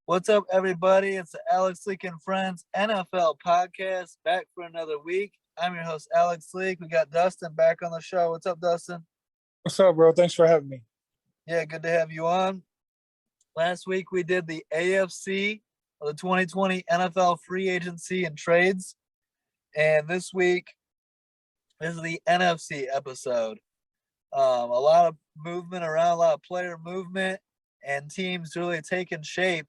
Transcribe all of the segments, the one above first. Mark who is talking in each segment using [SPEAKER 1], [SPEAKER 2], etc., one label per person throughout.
[SPEAKER 1] What's up, everybody? It's the Alex Leak and Friends NFL podcast, back for another week. I'm your host, Alex Leak. We got Dustin back on the show. What's up, Dustin?
[SPEAKER 2] What's up, bro? Thanks for having me.
[SPEAKER 1] Yeah, good to have you on. Last week, we did the AFC of the 2020 NFL free agency and trades. And this week, this is the NFC episode. A lot of movement around, a lot of player movement, and teams really taking shape.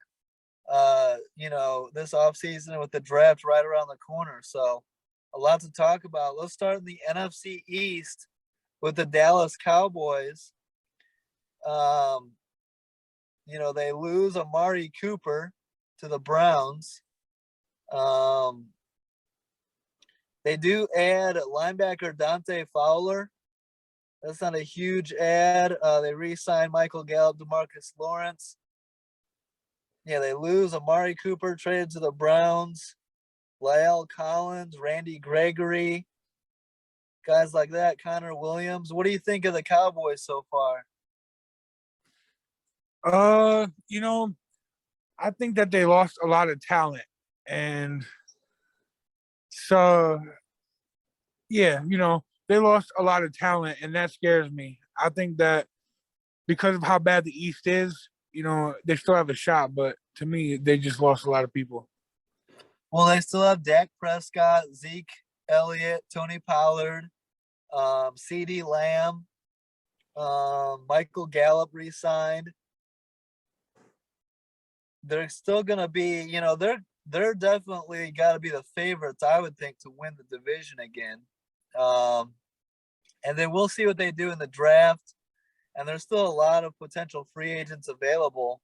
[SPEAKER 1] This offseason with the draft right around the corner. So a lot to talk about. Let's start in the NFC East with the Dallas Cowboys. They lose Amari Cooper to the Browns. They do add linebacker Dante Fowler. That's not a huge add. They re-signed Michael Gallup, DeMarcus Lawrence. Yeah, they lose Amari Cooper, traded to the Browns. La'el Collins, Randy Gregory, guys like that, Connor Williams. What do you think of the Cowboys so far?
[SPEAKER 2] I think that they lost a lot of talent. And so, yeah, they lost a lot of talent, and that scares me. I think that because of how bad the East is, they still have a shot, but to me, they just lost a lot of people.
[SPEAKER 1] Well, they still have Dak Prescott, Zeke Elliott, Tony Pollard, CeeDee Lamb, Michael Gallup re-signed. They're still going to be, they're definitely got to be the favorites, I would think, to win the division again. And then we'll see what they do in the draft. And there's still a lot of potential free agents available.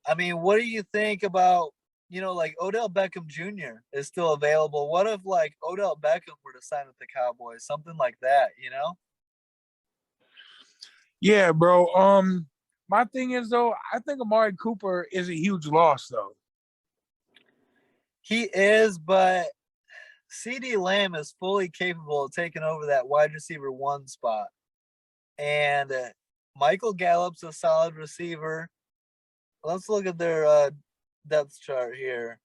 [SPEAKER 1] I mean, what do you think about, Odell Beckham Jr. is still available? What if, Odell Beckham were to sign with the Cowboys? Something like that,
[SPEAKER 2] Yeah, bro. My thing is, though, I think Amari Cooper is a huge loss, though.
[SPEAKER 1] He is, but CeeDee Lamb is fully capable of taking over that wide receiver 1 spot. And Michael Gallup's a solid receiver. Let's look at their depth chart here.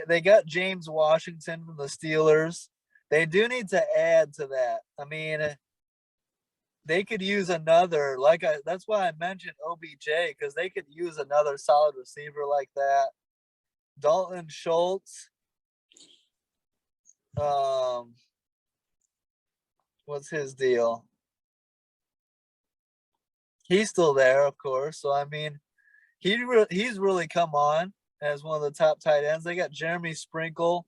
[SPEAKER 1] They got James Washington from the Steelers. They do need to add to that. I mean, they could use another, that's why I mentioned OBJ, because they could use another solid receiver like that. Dalton Schultz. What's his deal? He's still there, of course. So, I mean, he's really come on as one of the top tight ends. They got Jeremy Sprinkle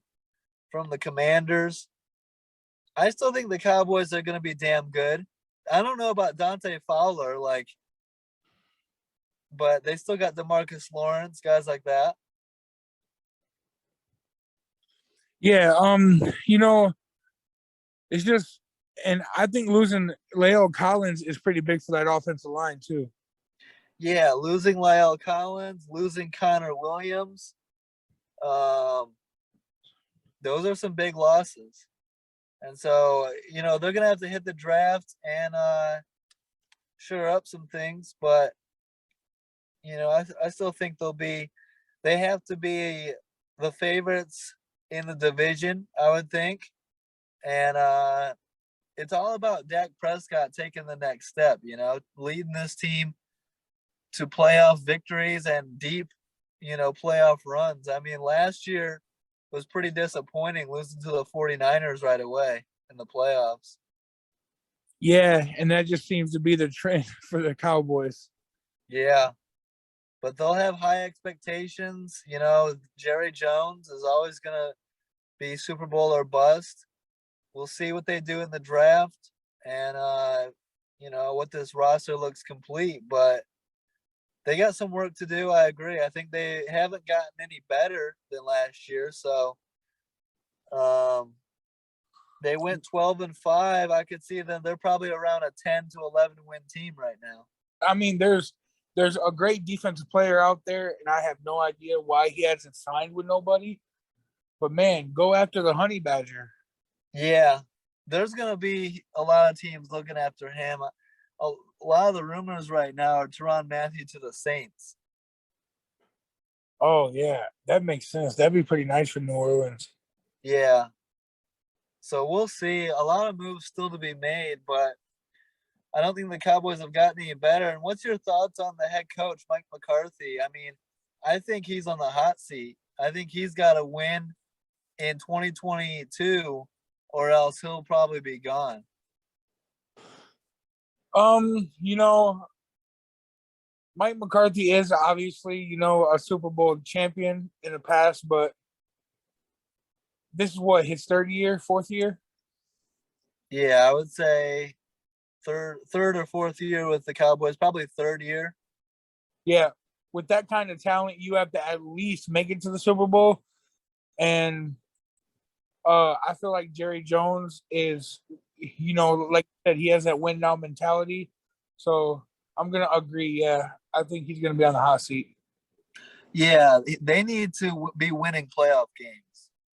[SPEAKER 1] from the Commanders. I still think the Cowboys are going to be damn good. I don't know about Dante Fowler, but they still got DeMarcus Lawrence, guys like that.
[SPEAKER 2] Yeah, it's just, and I think losing La'el Collins is pretty big for that offensive line too.
[SPEAKER 1] Yeah, losing La'el Collins, losing Connor Williams. Those are some big losses. And so, they're going to have to hit the draft and shore up some things. But, I still think they have to be the favorites in the division, I would think. And it's all about Dak Prescott taking the next step, leading this team to playoff victories and deep, playoff runs. I mean, last year was pretty disappointing, losing to the 49ers right away in the playoffs.
[SPEAKER 2] Yeah, and that just seems to be the trend for the Cowboys.
[SPEAKER 1] Yeah, but they'll have high expectations. Jerry Jones is always going to be Super Bowl or bust. We'll see what they do in the draft and, what this roster looks complete. But they got some work to do. I agree. I think they haven't gotten any better than last year. So they went 12-5. I could see them. They're probably around a 10 to 11 win team right now.
[SPEAKER 2] I mean, there's a great defensive player out there, and I have no idea why he hasn't signed with nobody. But, man, go after the Honey Badger.
[SPEAKER 1] Yeah, there's going to be a lot of teams looking after him. A lot of the rumors right now are Tyrann Mathieu to the Saints.
[SPEAKER 2] Oh yeah, that makes sense. That'd be pretty nice for New Orleans.
[SPEAKER 1] Yeah. So we'll see. A lot of moves still to be made, but I don't think the Cowboys have gotten any better. And what's your thoughts on the head coach, Mike McCarthy? I mean, I think he's on the hot seat. I think he's got to win in 2022, or else he'll probably be gone.
[SPEAKER 2] You know, Mike McCarthy is obviously, a Super Bowl champion in the past, but this is what his third year, fourth year.
[SPEAKER 1] Yeah, I would say third or fourth year with the Cowboys, probably third year.
[SPEAKER 2] Yeah, with that kind of talent, you have to at least make it to the Super Bowl. And I feel like Jerry Jones is, like I said, he has that win now mentality. So I'm gonna agree. Yeah, I think he's gonna be on the hot seat.
[SPEAKER 1] Yeah, they need to be winning playoff games.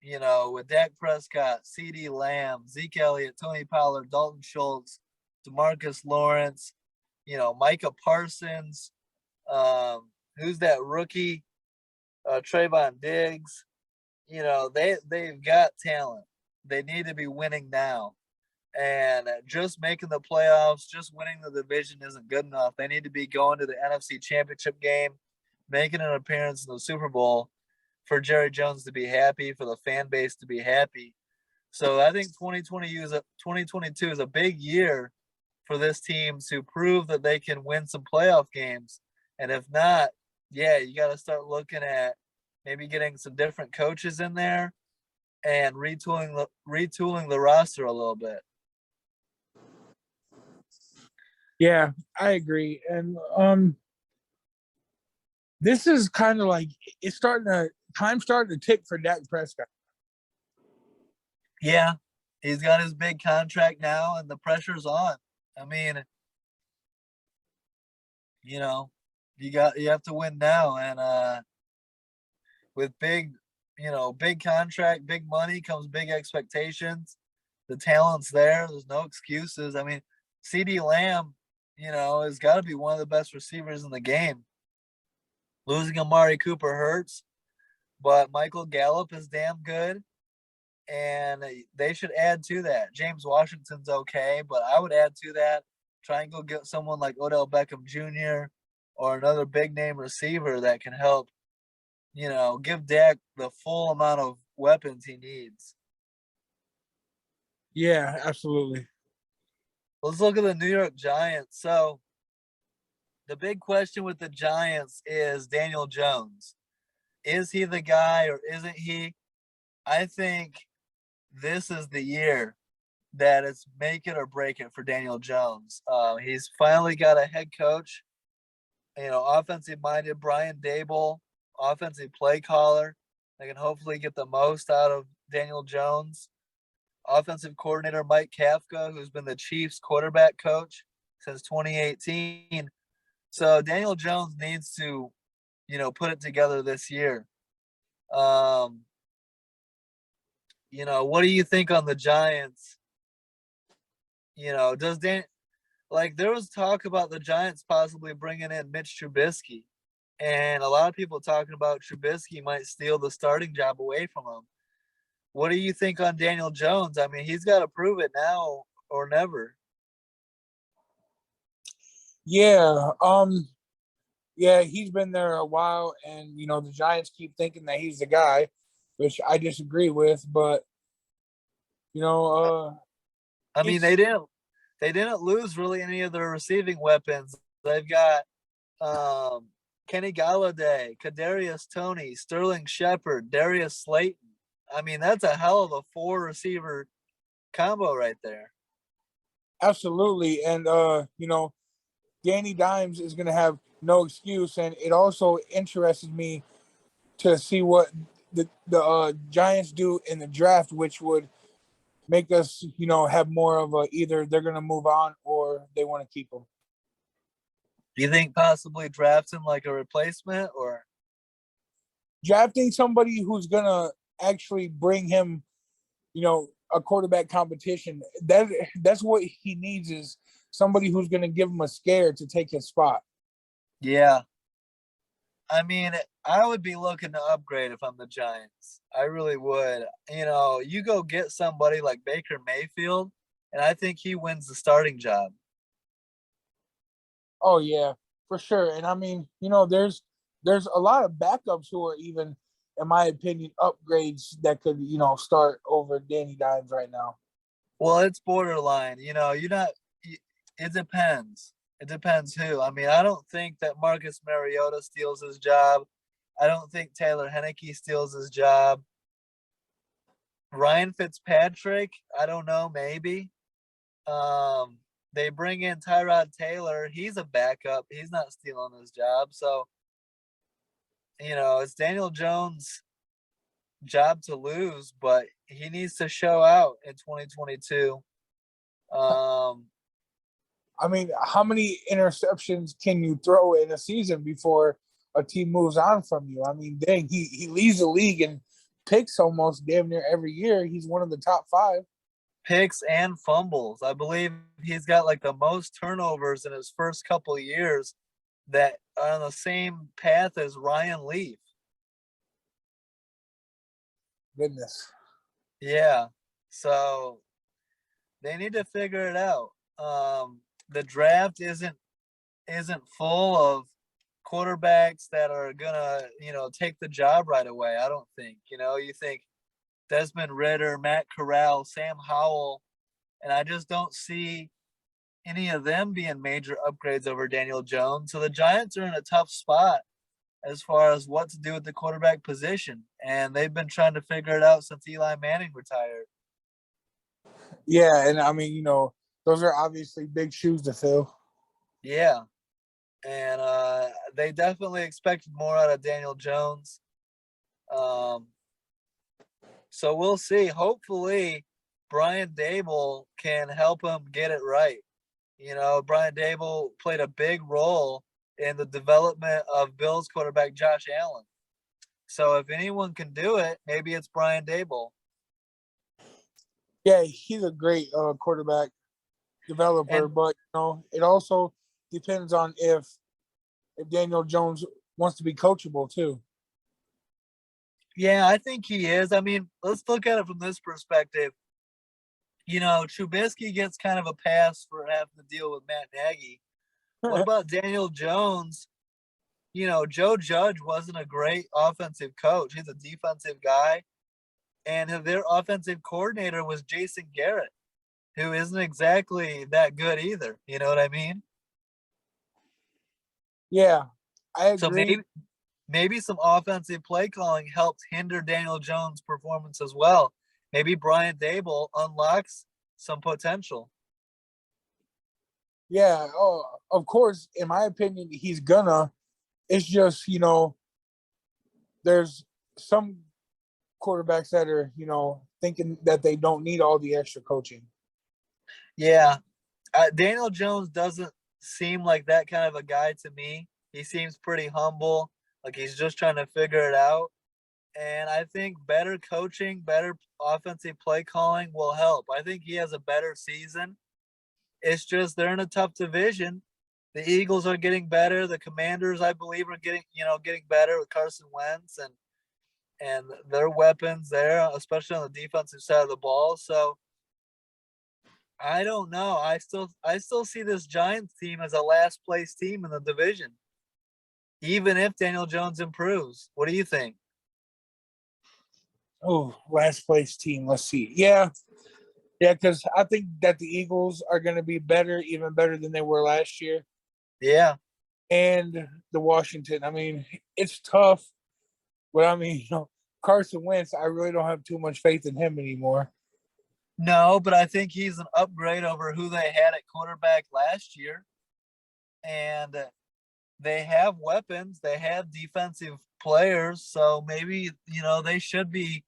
[SPEAKER 1] You know, with Dak Prescott, C.D. Lamb, Zeke Elliott, Tony Pollard, Dalton Schultz, DeMarcus Lawrence, Micah Parsons. Who's that rookie? Trayvon Diggs. They've got talent. They need to be winning now. And just making the playoffs, just winning the division isn't good enough. They need to be going to the NFC Championship game, making an appearance in the Super Bowl for Jerry Jones to be happy, for the fan base to be happy. So I think 2022 is a big year for this team to prove that they can win some playoff games. And if not, yeah, you got to start looking at maybe getting some different coaches in there and retooling the roster a little bit.
[SPEAKER 2] Yeah, I agree. And this is kind of like it's time's starting to tick for Dak Prescott.
[SPEAKER 1] Yeah, he's got his big contract now, and the pressure's on. I mean, you have to win now, and with big contract, big money comes big expectations. The talent's there. There's no excuses. I mean, C.D. Lamb, has got to be one of the best receivers in the game. Losing Amari Cooper hurts, but Michael Gallup is damn good, and they should add to that. James Washington's okay, but I would add to that. Try and go get someone like Odell Beckham Jr. or another big name receiver that can help, give Dak the full amount of weapons he needs.
[SPEAKER 2] Yeah, absolutely.
[SPEAKER 1] Let's look at the New York Giants. So the big question with the Giants is Daniel Jones. Is he the guy or isn't he? I think this is the year that it's make it or break it for Daniel Jones. He's finally got a head coach, offensive minded Brian Dable, offensive play caller. They can hopefully get the most out of Daniel Jones. Offensive coordinator Mike Kafka, who's been the Chiefs quarterback coach since 2018. So Daniel Jones needs to, put it together this year. What do you think on the Giants? Does Dan there was talk about the Giants possibly bringing in Mitch Trubisky, and a lot of people talking about Trubisky might steal the starting job away from him. What do you think on Daniel Jones? I mean, he's got to prove it now or never.
[SPEAKER 2] Yeah, yeah, he's been there a while, and the Giants keep thinking that he's the guy, which I disagree with. But you know,
[SPEAKER 1] I mean,
[SPEAKER 2] it's
[SPEAKER 1] they didn't lose really any of their receiving weapons. They've got Kenny Galladay, Kadarius Toney, Sterling Shepard, Darius Slayton. I mean, that's a hell of a 4 receiver combo right there.
[SPEAKER 2] absolutely, and Danny Dimes is going to have no excuse, and it also interests me to see what the Giants do in the draft, which would make us, have more of a either they're going to move on or they want to keep him.
[SPEAKER 1] Do you think possibly drafting like a replacement or
[SPEAKER 2] Drafting somebody who's going to actually bring him, a quarterback competition. That's what he needs is somebody who's going to give him a scare to take his spot.
[SPEAKER 1] yeah? I mean, I would be looking to upgrade if I'm the Giants. I really would. You know, you go get somebody like Baker Mayfield, and I think he wins the starting job.
[SPEAKER 2] Oh yeah, for sure. And I mean, there's a lot of backups who are even, in my opinion, upgrades that could start over Danny Dimes right now.
[SPEAKER 1] Well, it's borderline. You know, you're not. It depends. It depends who. I mean, I don't think that Marcus Mariota steals his job. I don't think Taylor Henneke steals his job. Ryan Fitzpatrick, I don't know, maybe. Um, they bring in Tyrod Taylor. He's a backup. He's not stealing his job. So, you know, it's Daniel Jones' job to lose, but he needs to show out in 2022. Um,
[SPEAKER 2] I mean, how many interceptions can you throw in a season before a team moves on from you? I mean, dang, he leads the league in picks almost damn near every year. He's one of the top five.
[SPEAKER 1] Picks and fumbles. I believe he's got like the most turnovers in his first couple of years that are on the same path as Ryan Leaf.
[SPEAKER 2] Goodness.
[SPEAKER 1] Yeah. So they need to figure it out. The draft isn't full of quarterbacks that are gonna, take the job right away. I don't think. You think Desmond Ritter, Matt Corral, Sam Howell, and I just don't see any of them being major upgrades over Daniel Jones. So the Giants are in a tough spot as far as what to do with the quarterback position, and they've been trying to figure it out since Eli Manning retired.
[SPEAKER 2] Yeah, and I mean, those are obviously big shoes to fill.
[SPEAKER 1] Yeah, and they definitely expected more out of Daniel Jones. Um, so we'll see. Hopefully, Brian Dable can help him get it right. Brian Dable played a big role in the development of Bills quarterback Josh Allen. So if anyone can do it, maybe it's Brian Dable.
[SPEAKER 2] Yeah, he's a great quarterback developer,
[SPEAKER 1] And
[SPEAKER 2] but it also depends on if Daniel Jones wants to be coachable too.
[SPEAKER 1] yeah, I think he is. I mean, let's look at it from this perspective. Trubisky gets kind of a pass for having to deal with Matt Nagy. What about Daniel Jones? Joe Judge wasn't a great offensive coach. He's a defensive guy. And their offensive coordinator was Jason Garrett, who isn't exactly that good either. You know what I mean?
[SPEAKER 2] Yeah, I
[SPEAKER 1] So
[SPEAKER 2] agree.
[SPEAKER 1] maybe some offensive play calling helped hinder Daniel Jones' performance as well. Maybe Brian Dable unlocks some potential.
[SPEAKER 2] Yeah, oh, of course, in my opinion, he's gonna. It's just, there's some quarterbacks that are, thinking that they don't need all the extra coaching.
[SPEAKER 1] Yeah, Daniel Jones doesn't seem like that kind of a guy to me. He seems pretty humble, like he's just trying to figure it out. And I think better coaching, better offensive play calling will help. I think he has a better season. It's just they're in a tough division. The Eagles are getting better. The Commanders, I believe, are getting better with Carson Wentz and their weapons there, especially on the defensive side of the ball. So I don't know. I still see this Giants team as a last place team in the division, even if Daniel Jones improves. What do you think?
[SPEAKER 2] Oh, last place team. Let's see. Yeah, because I think that the Eagles are going to be better, even better than they were last year.
[SPEAKER 1] Yeah.
[SPEAKER 2] And the Washington. I mean, it's tough, but I mean, Carson Wentz, I really don't have too much faith in him anymore.
[SPEAKER 1] No, but I think he's an upgrade over who they had at quarterback last year. And they have weapons, they have defensive players, so maybe, they should be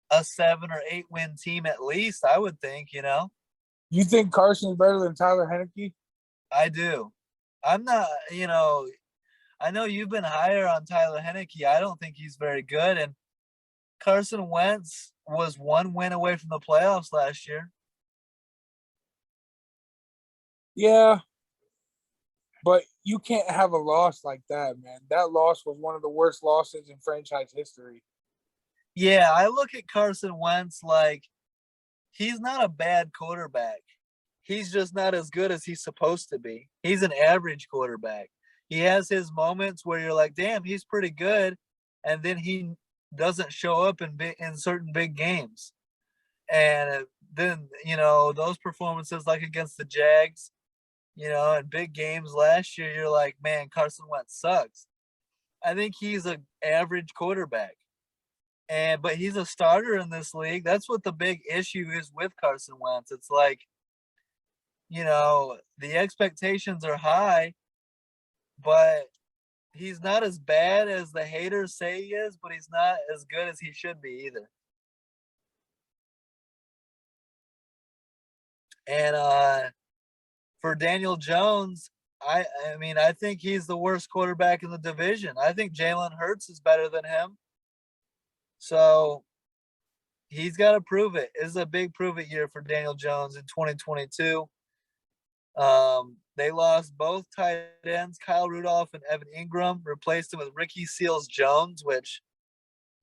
[SPEAKER 1] a 7 or 8 win team at least, I would think.
[SPEAKER 2] You think Carson's better than Tyler Henneke?
[SPEAKER 1] I do. I'm not, I know you've been higher on Tyler Henneke. I don't think he's very good. And Carson Wentz was 1 win away from the playoffs last year.
[SPEAKER 2] Yeah, but you can't have a loss like that, man. That loss was one of the worst losses in franchise history.
[SPEAKER 1] Yeah, I look at Carson Wentz like he's not a bad quarterback. He's just not as good as he's supposed to be. He's an average quarterback. He has his moments where you're like, damn, he's pretty good. And then he doesn't show up in certain big games. And then, those performances like against the Jags, in big games last year, you're like, man, Carson Wentz sucks. I think he's an average quarterback. But he's a starter in this league. That's what the big issue is with Carson Wentz. It's like, the expectations are high, but he's not as bad as the haters say he is, but he's not as good as he should be either. And for Daniel Jones, I mean, I think he's the worst quarterback in the division. I think Jalen Hurts is better than him. So he's got to prove it. This is a big prove it year for Daniel Jones in 2022. They lost both tight ends, Kyle Rudolph and Evan Ingram, replaced him with Ricky Seals-Jones, which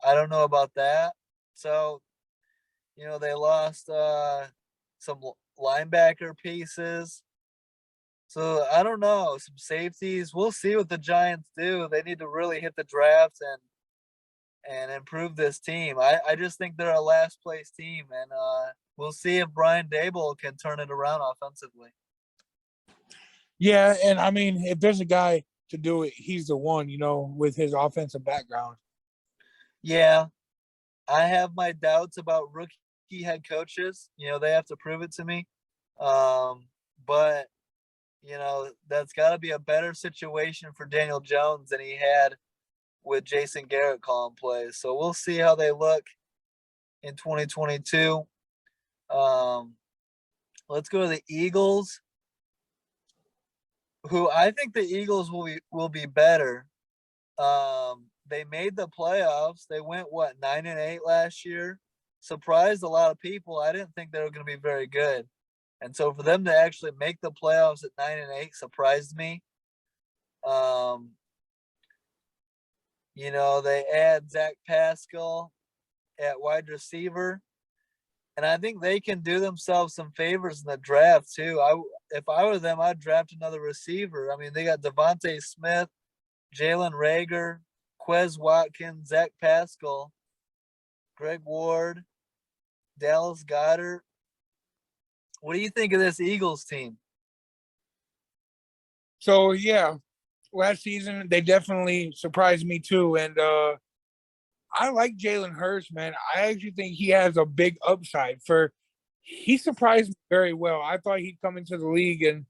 [SPEAKER 1] I don't know about that. So, they lost some linebacker pieces. So I don't know, some safeties. We'll see what the Giants do. They need to really hit the draft and improve this team. I just think they're a last place team, and we'll see if Brian Daboll can turn it around offensively.
[SPEAKER 2] Yeah, and I mean, if there's a guy to do it, he's the one, with his offensive background.
[SPEAKER 1] Yeah, I have my doubts about rookie head coaches. They have to prove it to me. But, that's got to be a better situation for Daniel Jones than he had with Jason Garrett calling plays. So we'll see how they look in 2022. Let's go to the Eagles, who I think the Eagles will be better. They made the playoffs. They went 9-8 last year. Surprised a lot of people. I didn't think they were going to be very good. And so for them to actually make the playoffs at 9-8 surprised me. They add Zach Pascal at wide receiver. And I think they can do themselves some favors in the draft too. If I were them, I'd draft another receiver. I mean, they got Devontae Smith, Jalen Reagor, Quez Watkins, Zach Pascal, Greg Ward, Dallas Goedert. What do you think of this Eagles team?
[SPEAKER 2] So, yeah, last season, they definitely surprised me too. And I like Jalen Hurts, man. I actually think he has a big upside. He surprised me very well. I thought he'd come into the league and,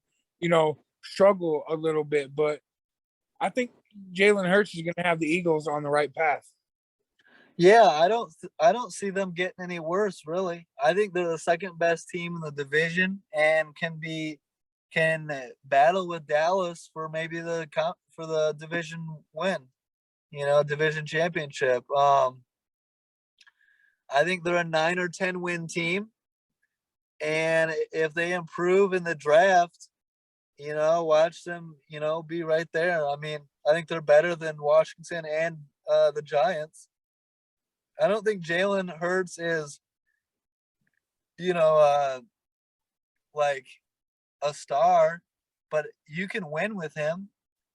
[SPEAKER 2] struggle a little bit. But I think Jalen Hurts is going to have the Eagles on the right path.
[SPEAKER 1] Yeah, I don't see them getting any worse, really. I think they're the second best team in the division and can battle with Dallas for maybe for the division win, division championship. I think they're a 9 or 10 win team, and if they improve in the draft, watch them, be right there. I mean, I think they're better than Washington and the Giants. I don't think Jalen Hurts is, like a star, but you can win with him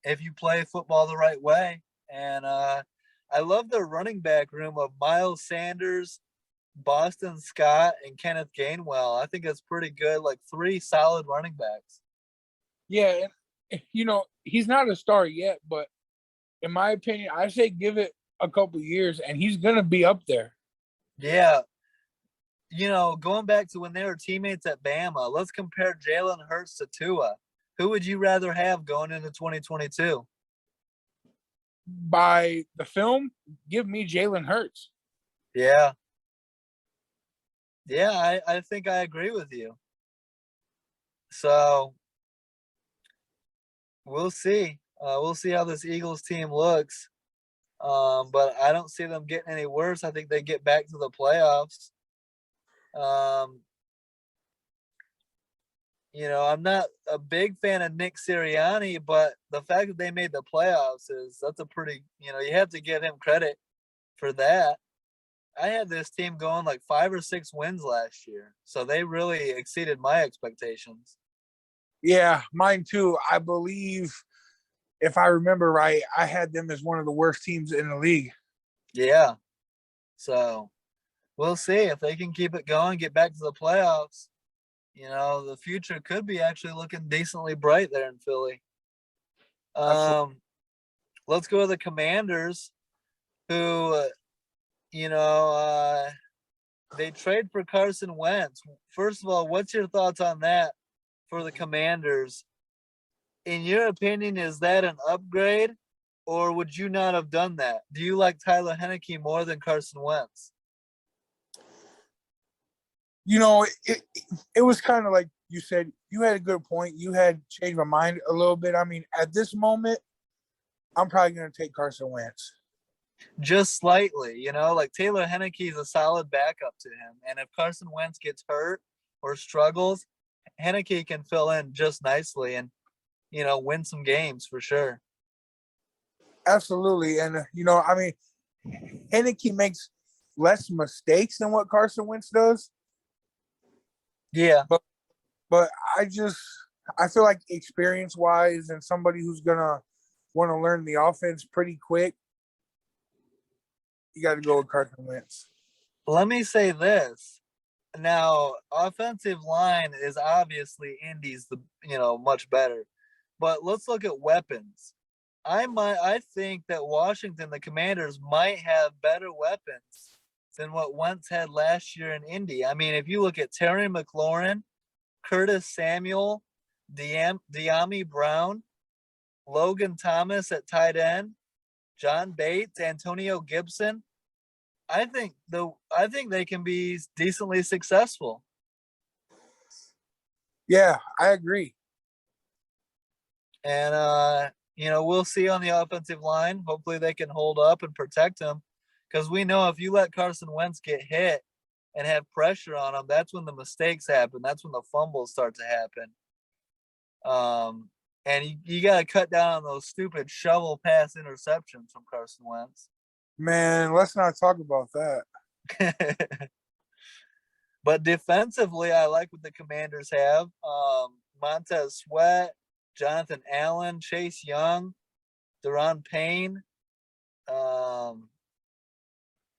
[SPEAKER 1] if you play football the right way. And I love their running back room of Miles Sanders, Boston Scott, and Kenneth Gainwell. I think that's pretty good, like 3 solid running backs.
[SPEAKER 2] Yeah, he's not a star yet, but in my opinion, I say give it a couple years and he's going to be up there.
[SPEAKER 1] Yeah. Going back to when they were teammates at Bama, let's compare Jalen Hurts to Tua. Who would you rather have going into 2022?
[SPEAKER 2] By the film, give me Jalen Hurts.
[SPEAKER 1] Yeah. Yeah, I think I agree with you. So we'll see. We'll see how this Eagles team looks. But I don't see them getting any worse. I think they get back to the playoffs. I'm not a big fan of Nick Sirianni, but the fact that they made the playoffs that's a pretty, you have to give him credit for that. I had this team going like 5 or 6 wins last year, so they really exceeded my expectations.
[SPEAKER 2] Yeah, mine too. I believe, if I remember right, I had them as one of the worst teams in the league.
[SPEAKER 1] Yeah, so we'll see if they can keep it going, get back to the playoffs. The future could be actually looking decently bright there in Philly.
[SPEAKER 2] Absolutely.
[SPEAKER 1] Let's go to the Commanders, who, you know, uh, they trade for Carson Wentz. First of all, what's your thoughts on that for the Commanders? In your opinion, is that an upgrade, or would you not have done that? Do you like Tyler Heineke more than Carson Wentz?
[SPEAKER 2] It was kind of like you said. You had a good point. You had changed my mind a little bit. I mean, at this moment, I'm probably going to take Carson Wentz.
[SPEAKER 1] Just slightly, like Taylor Heineke is a solid backup to him. And if Carson Wentz gets hurt or struggles, Heineke can fill in just nicely and, win some games for sure.
[SPEAKER 2] Absolutely. And, I mean, Heineke makes less mistakes than what Carson Wentz does.
[SPEAKER 1] Yeah.
[SPEAKER 2] But I feel like experience wise and somebody who's going to want to learn the offense pretty quick, you got to go with Carson Wentz.
[SPEAKER 1] Let me say this. Now, offensive line is obviously Indy's much better. But let's look at weapons. I think that Washington, the Commanders, might have better weapons than what Wentz had last year in Indy. I mean, if you look at Terry McLaurin, Curtis Samuel, De'Ami Brown, Logan Thomas at tight end, John Bates, Antonio Gibson, I think they can be decently successful.
[SPEAKER 2] Yeah, I agree.
[SPEAKER 1] And we'll see on the offensive line. Hopefully they can hold up and protect him. Because we know if you let Carson Wentz get hit and have pressure on him, that's when the mistakes happen. That's when the fumbles start to happen. And you got to cut down on those stupid shovel pass interceptions from Carson Wentz.
[SPEAKER 2] Man, let's not talk about that.
[SPEAKER 1] But defensively, I like what the Commanders have. Montez Sweat, Jonathan Allen, Chase Young, Deron Payne.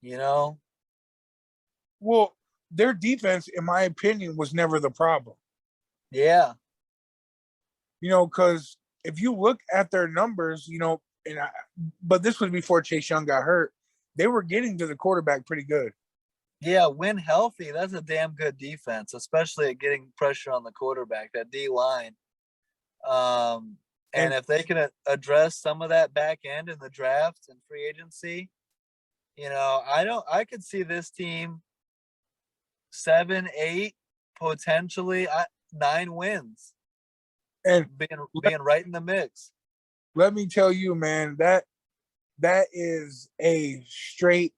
[SPEAKER 1] You know,
[SPEAKER 2] Well, their defense, in my opinion, was never the problem.
[SPEAKER 1] yeah,
[SPEAKER 2] Because if you look at their numbers, but this was before Chase Young got hurt, they were getting to the quarterback pretty good.
[SPEAKER 1] yeah. When healthy, that's a damn good defense, especially at getting pressure on the quarterback. That D line. And
[SPEAKER 2] And
[SPEAKER 1] if they can address some of that back end in the draft and free agency, I could see this team 7, 8, potentially 9 wins,
[SPEAKER 2] and
[SPEAKER 1] being right in the mix.
[SPEAKER 2] let me tell you, man, that is a straight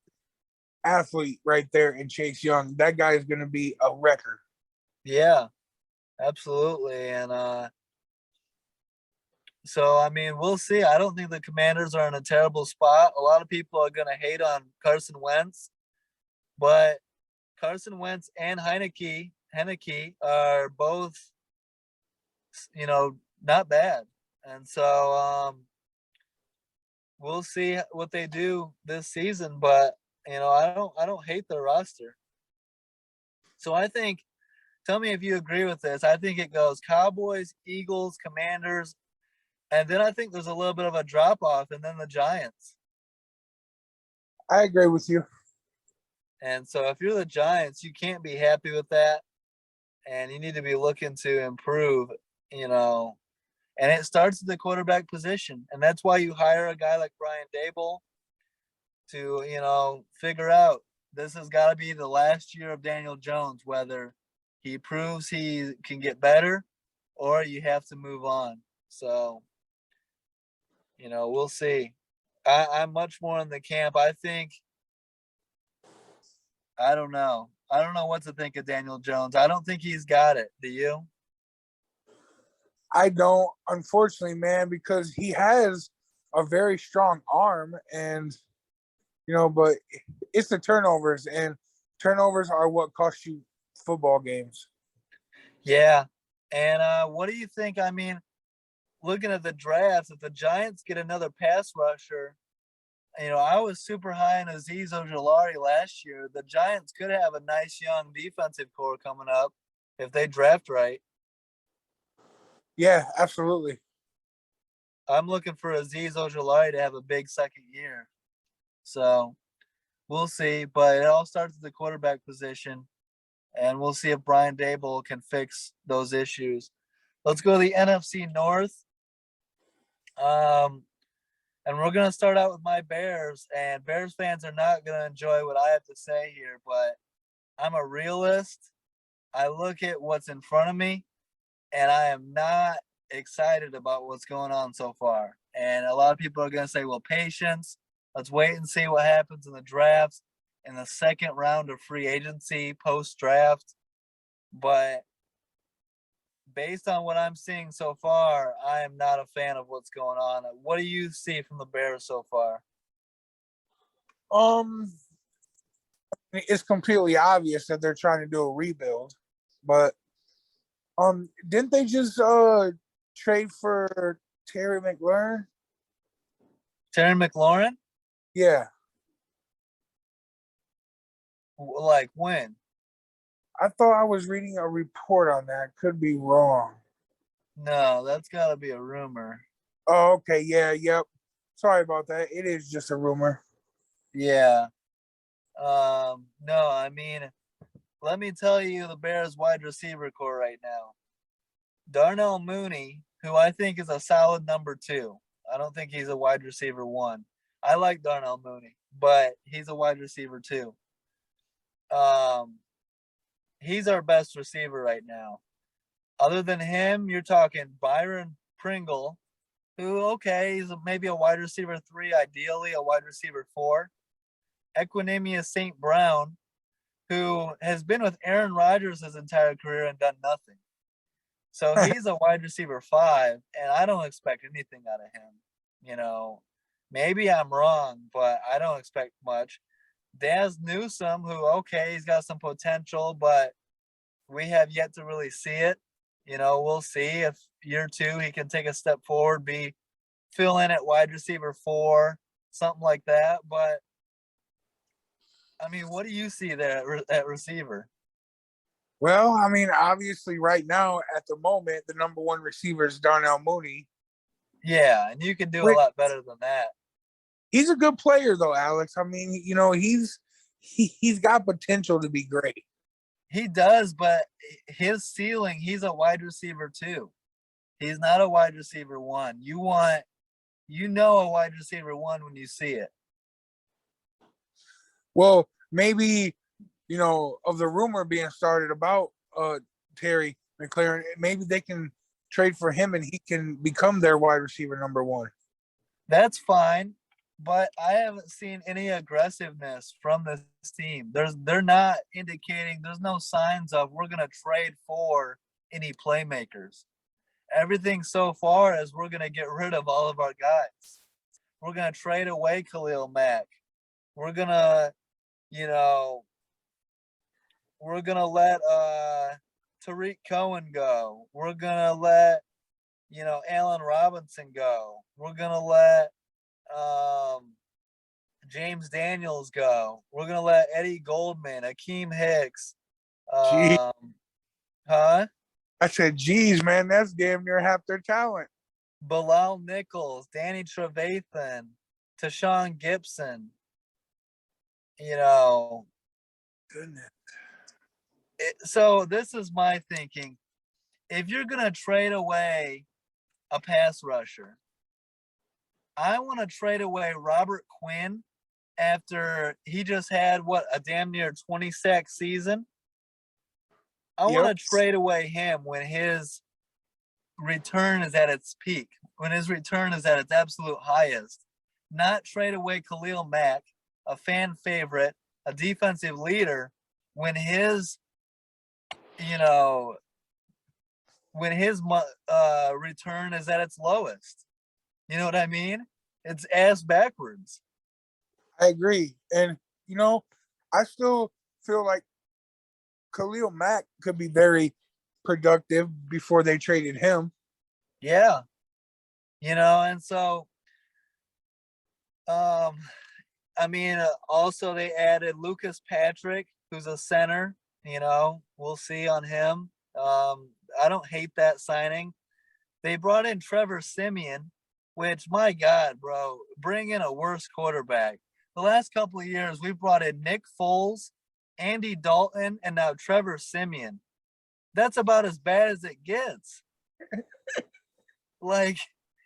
[SPEAKER 2] athlete right there in Chase Young. That guy is going to be a record.
[SPEAKER 1] Yeah, absolutely. And so, I mean, we'll see. I don't think the Commanders are in a terrible spot. A lot of people are going to hate on Carson Wentz, but Carson Wentz and Heineke are both, not bad. And so we'll see what they do this season, but I don't hate their roster. So I think, tell me if you agree with this. I think it goes Cowboys, Eagles, Commanders, and then I think there's a little bit of a drop off, and then the Giants.
[SPEAKER 2] I agree with you.
[SPEAKER 1] And so if you're the Giants, you can't be happy with that, and you need to be looking to improve. And it starts at the quarterback position, and that's why you hire a guy like Brian Dable to figure out this has got to be the last year of Daniel Jones, whether he proves he can get better or you have to move on. So we'll see. I'm much more in the camp. I think I don't know what to think of Daniel Jones. I don't think he's got it. Do you?
[SPEAKER 2] I don't, unfortunately, man, because he has a very strong arm, and but it's the turnovers, and turnovers are what cost you football games.
[SPEAKER 1] Yeah. And what do you think? I mean, looking at the drafts, if the Giants get another pass rusher, I was super high on Azeez Ojulari last year. The Giants could have a nice young defensive core coming up if they draft right.
[SPEAKER 2] Yeah, absolutely.
[SPEAKER 1] I'm looking for Azeez Ojulari to have a big second year. So we'll see. But it all starts at the quarterback position. And we'll see if Brian Dable can fix those issues. Let's go to the NFC North. And we're going to start out with my Bears. And Bears fans are not going to enjoy what I have to say here, but I'm a realist. I look at what's in front of me, and I am not excited about what's going on so far. And a lot of people are going to say, well, patience. Let's wait and see what happens in the drafts in the second round of free agency post-draft. But based on what I'm seeing so far, I am not a fan of what's going on. What do you see from the Bears so far?
[SPEAKER 2] It's completely obvious that they're trying to do a rebuild, but didn't they just trade for Terry McLaurin?
[SPEAKER 1] Terry McLaurin?
[SPEAKER 2] Yeah.
[SPEAKER 1] Like when?
[SPEAKER 2] I thought I was reading a report on that. Could be wrong.
[SPEAKER 1] No, that's got to be a rumor.
[SPEAKER 2] Oh, okay. Yeah, yep. Sorry about that. It is just a rumor.
[SPEAKER 1] Yeah. No, I mean, let me tell you the Bears wide receiver core right now. Darnell Mooney, who I think is a solid number 2. I don't think he's a wide receiver 1. I like Darnell Mooney, but he's a wide receiver 2. He's our best receiver right now. Other than him, you're talking Byron Pringle, who, okay, he's maybe a wide receiver 3, ideally a wide receiver 4. Equinemius St. Brown, who has been with Aaron Rodgers his entire career and done nothing. So he's a wide receiver 5, and I don't expect anything out of him. Maybe I'm wrong, but I don't expect much. Daz Newsome, who, okay, he's got some potential, but we have yet to really see it. We'll see if year 2 he can take a step forward, fill in at wide receiver 4, something like that. But I mean, what do you see there at receiver?
[SPEAKER 2] Well, I mean, obviously, right now at the moment, the number 1 receiver is Darnell Mooney.
[SPEAKER 1] Yeah, and you can do a lot better than that.
[SPEAKER 2] He's a good player, though, Alex. I mean, he's got potential to be great.
[SPEAKER 1] He does, but his ceiling, he's a wide receiver 2. He's not a wide receiver 1. A wide receiver 1 when you see it.
[SPEAKER 2] Well, maybe, of the rumor being started about Terry McLaurin, maybe they can trade for him and he can become their wide receiver number 1.
[SPEAKER 1] That's fine, but I haven't seen any aggressiveness from this team. They're not indicating, there's no signs of we're going to trade for any playmakers. Everything so far is we're going to get rid of all of our guys. We're going to trade away Khalil Mack. We're going to, we're going to let Tariq Cohen go. We're going to let, Allen Robinson go. We're going to let James Daniels go. We're going to let Eddie Goldman, Akeem Hicks.
[SPEAKER 2] Huh?
[SPEAKER 1] I
[SPEAKER 2] said, geez, man, that's damn near half their talent.
[SPEAKER 1] Bilal Nichols, Danny Trevathan, Tashawn Gibson.
[SPEAKER 2] Goodness.
[SPEAKER 1] So this is my thinking. If you're going to trade away a pass rusher, I want to trade away Robert Quinn after he just had, a damn near 20-sack season. I want to trade away him when his return is at its peak, when his return is at its absolute highest. Not trade away Khalil Mack, a fan favorite, a defensive leader, when when his return is at its lowest. You know what I mean? It's ass backwards.
[SPEAKER 2] I agree. And, I still feel like Khalil Mack could be very productive before they traded him.
[SPEAKER 1] Yeah. And so, um, I mean, also they added Lucas Patrick, who's a center. We'll see on him. I don't hate that signing. They brought in Trevor Siemian, which, my God, bro, bring in a worse quarterback. The last couple of years, we've brought in Nick Foles, Andy Dalton, and now Trevor Siemian. That's about as bad as it gets. Like,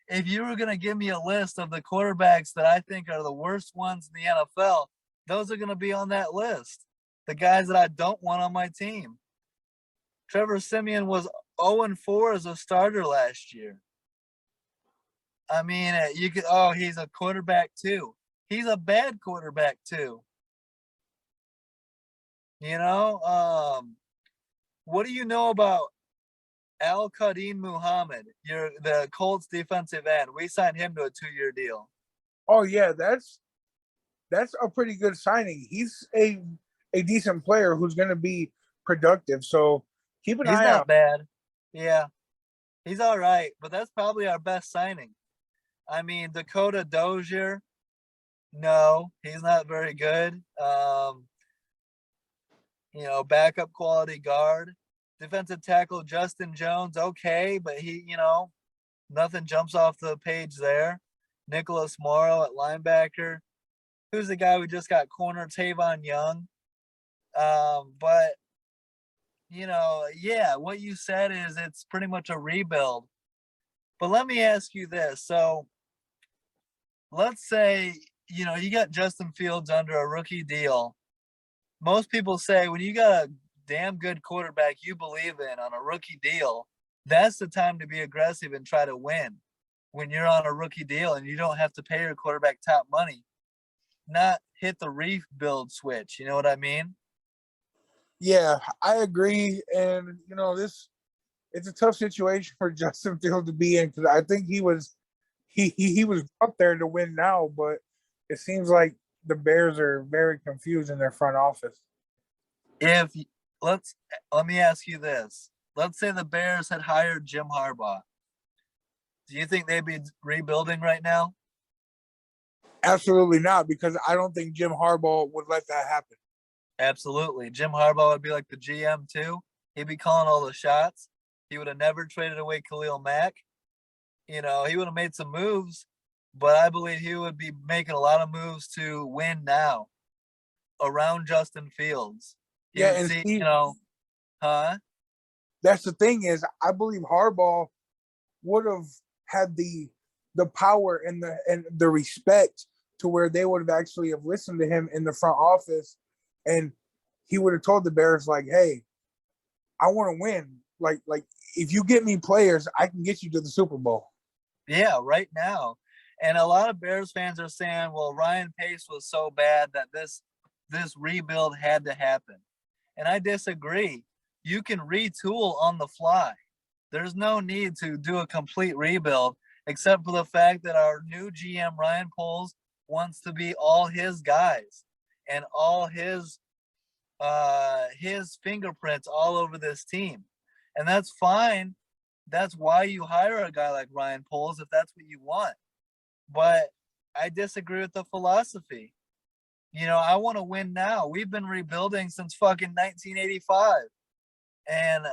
[SPEAKER 1] if you were going to give me a list of the quarterbacks that I think are the worst ones in the NFL, those are going to be on that list. The guys that I don't want on my team. Trevor Siemian was 0-4 as a starter last year. I mean, you could, he's a quarterback too. He's a bad quarterback too. What do you know about Al-Qadim Muhammad? You're the Colts defensive end. We signed him to a 2-year deal.
[SPEAKER 2] Oh yeah, that's a pretty good signing. He's a decent player who's going to be productive. So keep an
[SPEAKER 1] He's
[SPEAKER 2] eye
[SPEAKER 1] not
[SPEAKER 2] out.
[SPEAKER 1] bad. Yeah, he's all right, but that's probably our best signing. I mean, Dakota Dozier, no, he's not very good. Backup quality guard. Defensive tackle Justin Jones, okay, but he, nothing jumps off the page there. Nicholas Morrow at linebacker. Who's the guy we just got corner? Tavon Young. But yeah, what you said is it's pretty much a rebuild. But let me ask you this. So let's say, you got Justin Fields under a rookie deal. Most people say when you got a damn good quarterback you believe in on a rookie deal, that's the time to be aggressive and try to win. When you're on a rookie deal and you don't have to pay your quarterback top money, not hit the rebuild switch. You know what I mean?
[SPEAKER 2] Yeah, I agree. And it's a tough situation for Justin Fields to be in because I think he was up there to win now, but it seems like the Bears are very confused in their front office.
[SPEAKER 1] If let me ask you this. Let's say the Bears had hired Jim Harbaugh. Do you think they'd be rebuilding right now?
[SPEAKER 2] Absolutely not, because I don't think Jim Harbaugh would let that happen.
[SPEAKER 1] Absolutely. Jim Harbaugh would be like the GM too. He'd be calling all the shots. He would have never traded away Khalil Mack. He would have made some moves, but I believe he would be making a lot of moves to win now around Justin Fields. He
[SPEAKER 2] Yeah,
[SPEAKER 1] would
[SPEAKER 2] and
[SPEAKER 1] see,
[SPEAKER 2] Steve, that's the thing is, I believe Harbaugh would have had the power and the respect to where they would have actually have listened to him in the front office, and he would have told the Bears like, "Hey, I want to win. Like if you get me players, I can get you to the Super Bowl."
[SPEAKER 1] Yeah, right now. And a lot of Bears fans are saying, well, Ryan Pace was so bad that this rebuild had to happen. And I disagree. You can retool on the fly. There's no need to do a complete rebuild, except for the fact that our new GM, Ryan Poles, wants to be all his guys and all his fingerprints all over this team. And that's fine. That's why you hire a guy like Ryan Poles if that's what you want. But I disagree with the philosophy. I want to win now. We've been rebuilding since fucking 1985. And,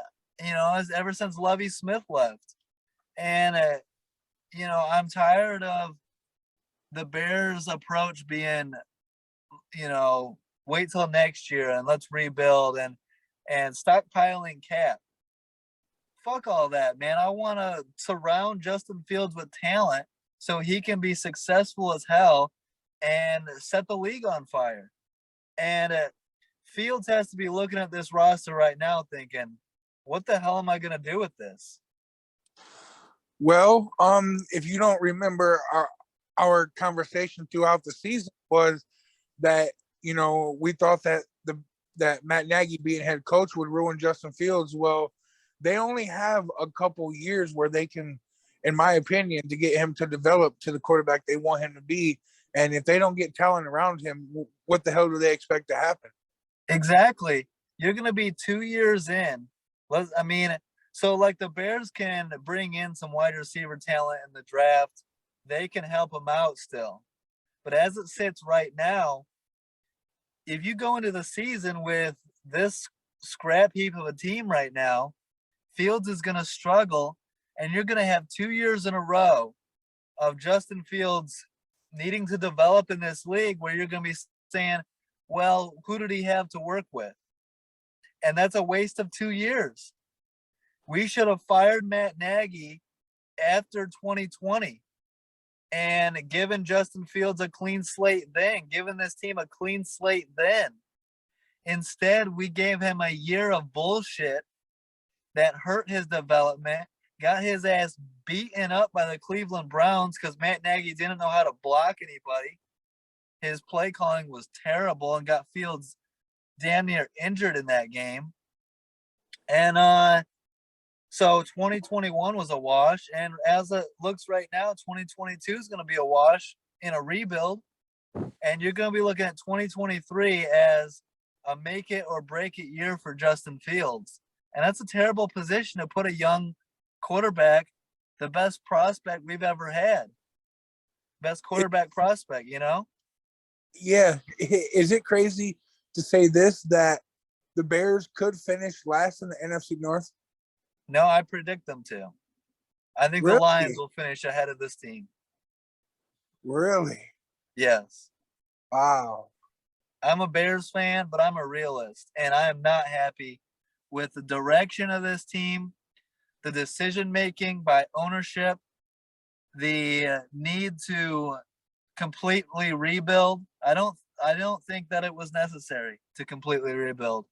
[SPEAKER 1] ever since Lovie Smith left. And, I'm tired of the Bears' approach being, wait till next year and let's rebuild and stockpiling cap. Fuck all that, man. I want to surround Justin Fields with talent so he can be successful as hell and set the league on fire. And Fields has to be looking at this roster right now thinking, what the hell am I going to do with this?
[SPEAKER 2] Well, if you don't remember, our conversation throughout the season was that we thought that that Matt Nagy being head coach would ruin Justin Fields. Well, they only have a couple years where they can, in my opinion, to get him to develop to the quarterback they want him to be. And if they don't get talent around him, what the hell do they expect to happen?
[SPEAKER 1] Exactly. You're going to be 2 years in. I mean, so like the Bears can bring in some wide receiver talent in the draft. They can help them out still. But as it sits right now, if you go into the season with this scrap heap of a team right now, Fields is going to struggle, and you're going to have 2 years in a row of Justin Fields needing to develop in this league where you're going to be saying, well, who did he have to work with? And that's a waste of 2 years. We should have fired Matt Nagy after 2020 and given Justin Fields a clean slate then, given this team a clean slate then. Instead, we gave him a year of bullshit that hurt his development, got his ass beaten up by the Cleveland Browns because Matt Nagy didn't know how to block anybody. His play calling was terrible and got Fields damn near injured in that game. And so 2021 was a wash. And as it looks right now, 2022 is going to be a wash in a rebuild. And you're going to be looking at 2023 as a make it or break it year for Justin Fields. And that's a terrible position to put a young quarterback, the best prospect we've ever had. Best quarterback prospect, you know?
[SPEAKER 2] Yeah. Is it crazy to say this, that the Bears could finish last in the NFC North?
[SPEAKER 1] No, I predict them to. I think the
[SPEAKER 2] Really?
[SPEAKER 1] Lions will finish ahead of this team.
[SPEAKER 2] Really?
[SPEAKER 1] Yes.
[SPEAKER 2] Wow.
[SPEAKER 1] I'm a Bears fan, but I'm a realist, and I am not happy with the direction of this team, the decision making by ownership, the need to completely rebuild. I don't think that it was necessary to completely rebuild.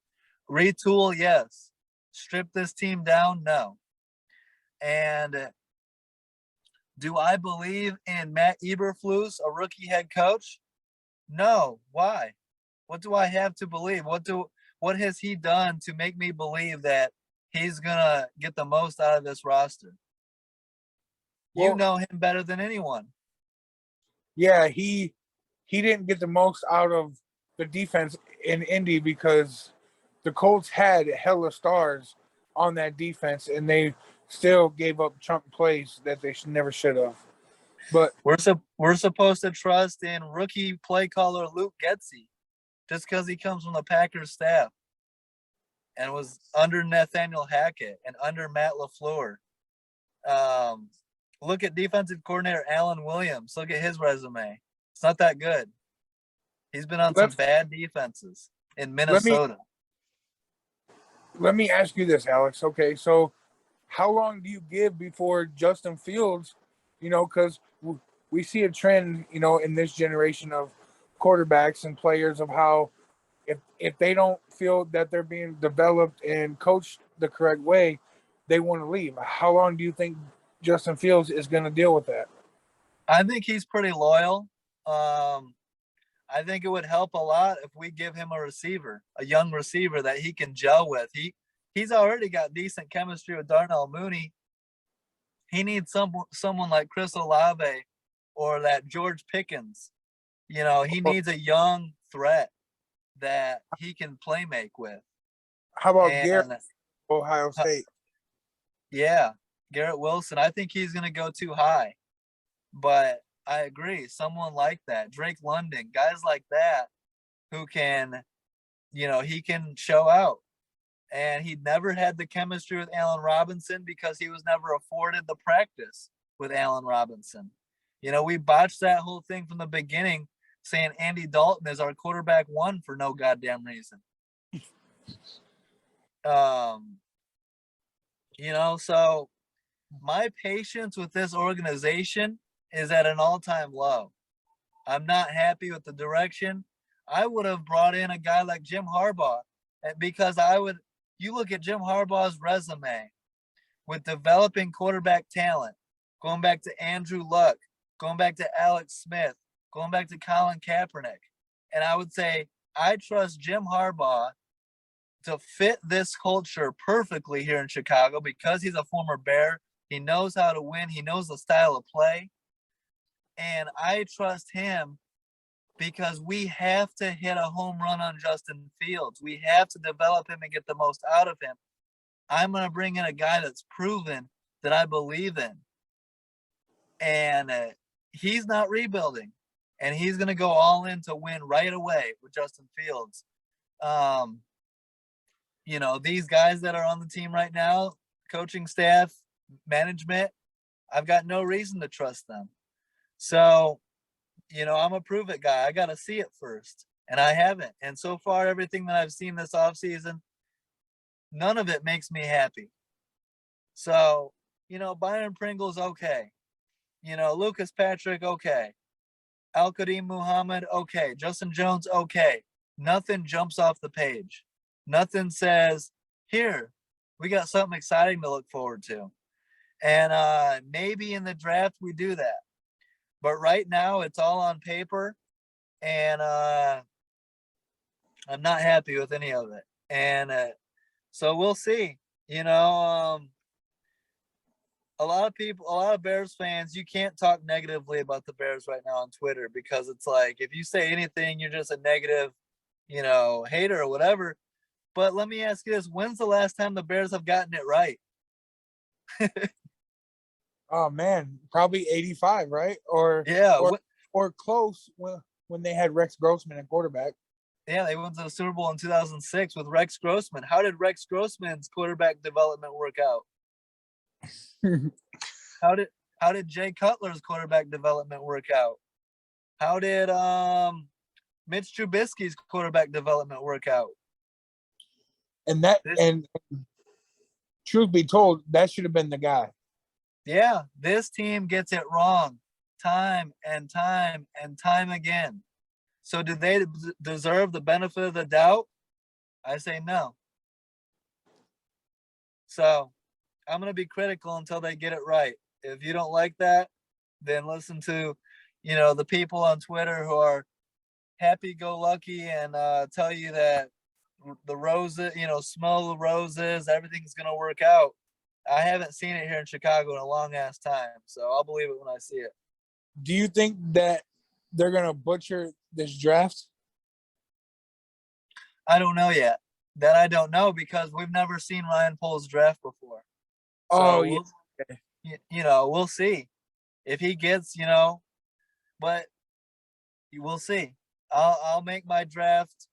[SPEAKER 1] Retool, yes. Strip this team down, no. And do I believe in Matt Eberflus, a rookie head coach? No. Why? What do I have to believe? What has he done to make me believe that he's gonna get the most out of this roster?
[SPEAKER 2] Well,
[SPEAKER 1] You know him better than anyone.
[SPEAKER 2] yeah, he didn't get the most out of the defense in Indy because the Colts had hella stars on that defense, and they still gave up chunk plays that they never should have. But
[SPEAKER 1] We're supposed to trust in rookie play caller Luke Getsy just because he comes from the Packers staff and was under Nathaniel Hackett and under Matt LaFleur. Look at defensive coordinator Alan Williams. Look at his resume. It's not that good. He's been on some bad defenses in Minnesota.
[SPEAKER 2] Let me ask you this, Alex. Okay, so how long do you give before Justin Fields, because we see a trend, in this generation of quarterbacks and players of how if they don't feel that they're being developed and coached the correct way, they want to leave. How long do you think Justin Fields is going to deal with that?
[SPEAKER 1] I think he's pretty loyal. I think it would help a lot if we give him a young receiver that he can gel with. He's already got decent chemistry with Darnell Mooney. He needs someone like Chris Olave or that George Pickens. He needs a young threat that he can play make with.
[SPEAKER 2] How about Garrett, Ohio State?
[SPEAKER 1] Yeah, Garrett Wilson. I think he's going to go too high. But I agree. Someone like that, Drake London, guys like that who can, he can show out. And he never had the chemistry with Allen Robinson because he was never afforded the practice with Allen Robinson. We botched that whole thing from the beginning, saying Andy Dalton is our quarterback one for no goddamn reason. So my patience with this organization is at an all-time low. I'm not happy with the direction. I would have brought in a guy like Jim Harbaugh because you look at Jim Harbaugh's resume with developing quarterback talent, going back to Andrew Luck, going back to Alex Smith, going back to Colin Kaepernick. And I would say I trust Jim Harbaugh to fit this culture perfectly here in Chicago because he's a former Bear. He knows how to win. He knows the style of play. And I trust him because we have to hit a home run on Justin Fields. We have to develop him and get the most out of him. I'm going to bring in a guy that's proven that I believe in. And he's not rebuilding. And he's going to go all in to win right away with Justin Fields. You know, these guys that are on the team right now, coaching staff, management, I've got no reason to trust them. So, you know, I'm a prove it guy. I got to see it first. And I haven't. And so far, everything that I've seen this offseason, none of it makes me happy. So, you know, Byron Pringle's okay. You know, Lucas Patrick, okay. Al-Qadim Muhammad, okay. Justin Jones, okay. Nothing jumps off the page. Nothing says, here, we got something exciting to look forward to. And maybe in the draft we do that. But right now it's all on paper. And I'm not happy with any of it. And so we'll see. You know, a lot of Bears fans, you can't talk negatively about the Bears right now on Twitter because it's like, if you say anything, you're just a negative, you know, hater or whatever. But let me ask you this. When's the last time the Bears have gotten it right?
[SPEAKER 2] Oh man, probably 85, right? Or
[SPEAKER 1] Yeah.
[SPEAKER 2] or close when they had Rex Grossman at quarterback.
[SPEAKER 1] Yeah, they went to the Super Bowl in 2006 with Rex Grossman. How did Rex Grossman's quarterback development work out? How did Jay Cutler's quarterback development work out? How did Mitch Trubisky's quarterback development work out?
[SPEAKER 2] And truth be told, that should have been the guy.
[SPEAKER 1] Yeah, this team gets it wrong time and time and time again. So do they deserve the benefit of the doubt? I say no. So I'm going to be critical until they get it right. If you don't like that, then listen to, you know, the people on Twitter who are happy-go-lucky and tell you that the roses, you know, smell the roses, everything's going to work out. I haven't seen it here in Chicago in a long ass time, so I'll believe it when I see it.
[SPEAKER 2] Do you think that they're going to butcher this draft?
[SPEAKER 1] I don't know yet. That I don't know because we've never seen Ryan Poles draft before.
[SPEAKER 2] So
[SPEAKER 1] yeah. You know, we'll see if he gets, you know, but we'll see. I'll make my draft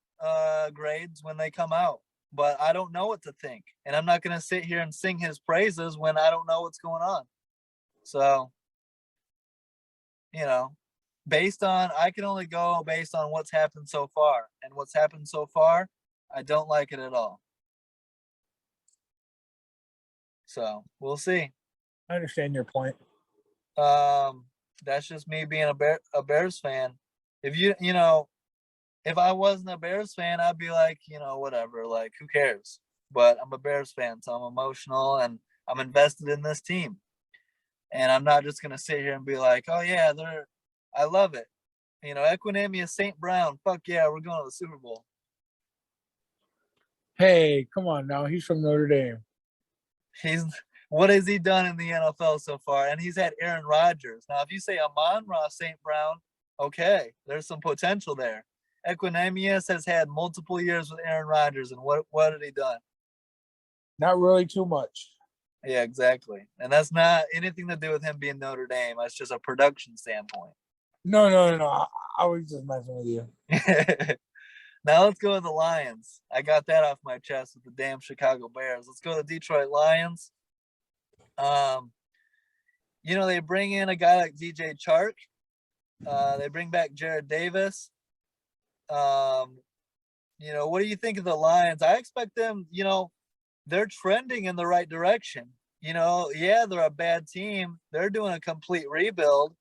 [SPEAKER 1] grades when they come out, but I don't know what to think, and I'm not going to sit here and sing his praises when I don't know what's going on. So, you know, I can only go based on what's happened so far, and what's happened so far, I don't like it at all. So we'll see.
[SPEAKER 2] I understand your point.
[SPEAKER 1] That's just me being a Bears fan. If you know, if I wasn't a Bears fan, I'd be like, you know, whatever, like who cares? But I'm a Bears fan, so I'm emotional and I'm invested in this team. And I'm not just gonna sit here and be like, oh yeah, I love it. You know, Equinemius St. Brown, fuck yeah, we're going to the Super Bowl.
[SPEAKER 2] Hey, come on now. He's from Notre Dame.
[SPEAKER 1] What has he done in the NFL so far? And he's had Aaron Rodgers. Now, if you say Amon-Ra St. Brown, okay, there's some potential there. Equinemius has had multiple years with Aaron Rodgers, and what had he done?
[SPEAKER 2] Not really too much.
[SPEAKER 1] Yeah, exactly. And that's not anything to do with him being Notre Dame. That's just a production standpoint.
[SPEAKER 2] No. I was just messing with you.
[SPEAKER 1] Now let's go to the Lions. I got that off my chest with the damn Chicago Bears. Let's go to the Detroit Lions. You know, they bring in a guy like DJ Chark. They bring back Jared Davis. You know, what do you think of the Lions? I expect them, you know, they're trending in the right direction. You know, yeah, they're a bad team. They're doing a complete rebuild.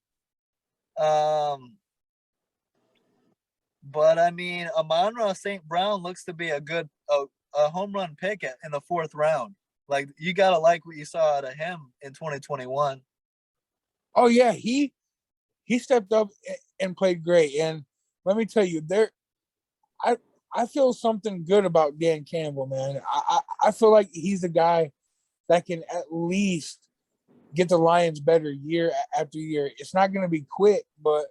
[SPEAKER 1] But I mean, Amon-Ra St. Brown looks to be a good a home run pick in the 4th round. Like, you gotta like what you saw out of him in 2021.
[SPEAKER 2] Oh yeah, he stepped up and played great. And let me tell you, I feel something good about Dan Campbell, man. I feel like he's a guy that can at least get the Lions better year after year. It's not going to be quick, but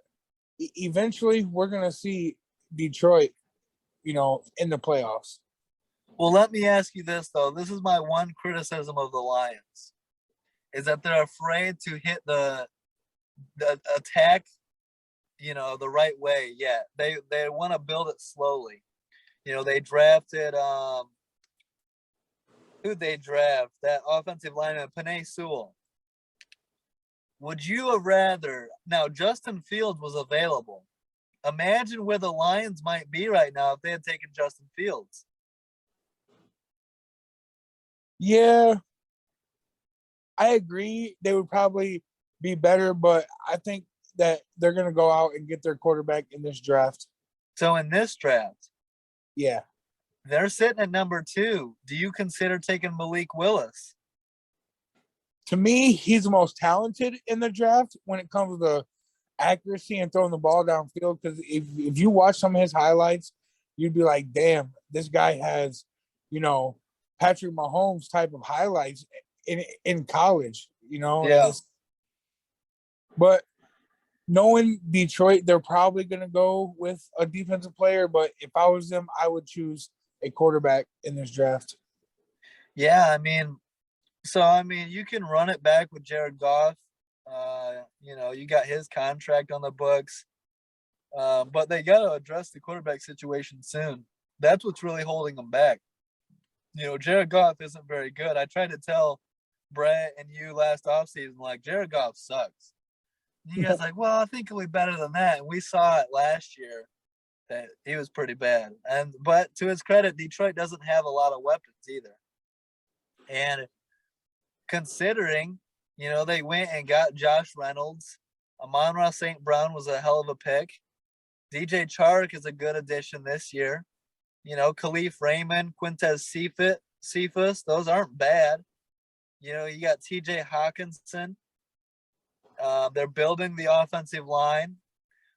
[SPEAKER 2] eventually we're going to see Detroit, in the playoffs.
[SPEAKER 1] Well, let me ask you this though. This is my one criticism of the Lions is that they're afraid to hit the attack, the right way yet. They want to build it slowly. They drafted who'd they draft? That offensive lineman, Penei Sewell. Would you have rather now Justin Fields was available? Imagine where the Lions might be right now if they had taken Justin Fields.
[SPEAKER 2] Yeah, I agree. They would probably be better, but I think that they're going to go out and get their quarterback in this draft.
[SPEAKER 1] So in this draft,
[SPEAKER 2] Yeah.
[SPEAKER 1] they're sitting at number 2. Do you consider taking Malik Willis?
[SPEAKER 2] To me, he's the most talented in the draft when it comes to accuracy and throwing the ball downfield. Because if you watch some of his highlights, you'd be like, damn, this guy has, Patrick Mahomes type of highlights in college,
[SPEAKER 1] Yeah.
[SPEAKER 2] But knowing Detroit, they're probably going to go with a defensive player. But if I was them, I would choose a quarterback in this draft.
[SPEAKER 1] Yeah, you can run it back with Jared Goff. You got his contract on the books. But they got to address the quarterback situation soon. That's what's really holding them back. Jared Goff isn't very good. I tried to tell Brett and you last offseason, like, Jared Goff sucks. And you guys like, well, I think he'll be better than that. And we saw it last year that he was pretty bad. But to his credit, Detroit doesn't have a lot of weapons either. And considering, they went and got Josh Reynolds, Amon-Ra St. Brown was a hell of a pick. DJ Chark is a good addition this year. Khalif Raymond, Quintez Cephas, those aren't bad. You got TJ Hawkinson. They're building the offensive line.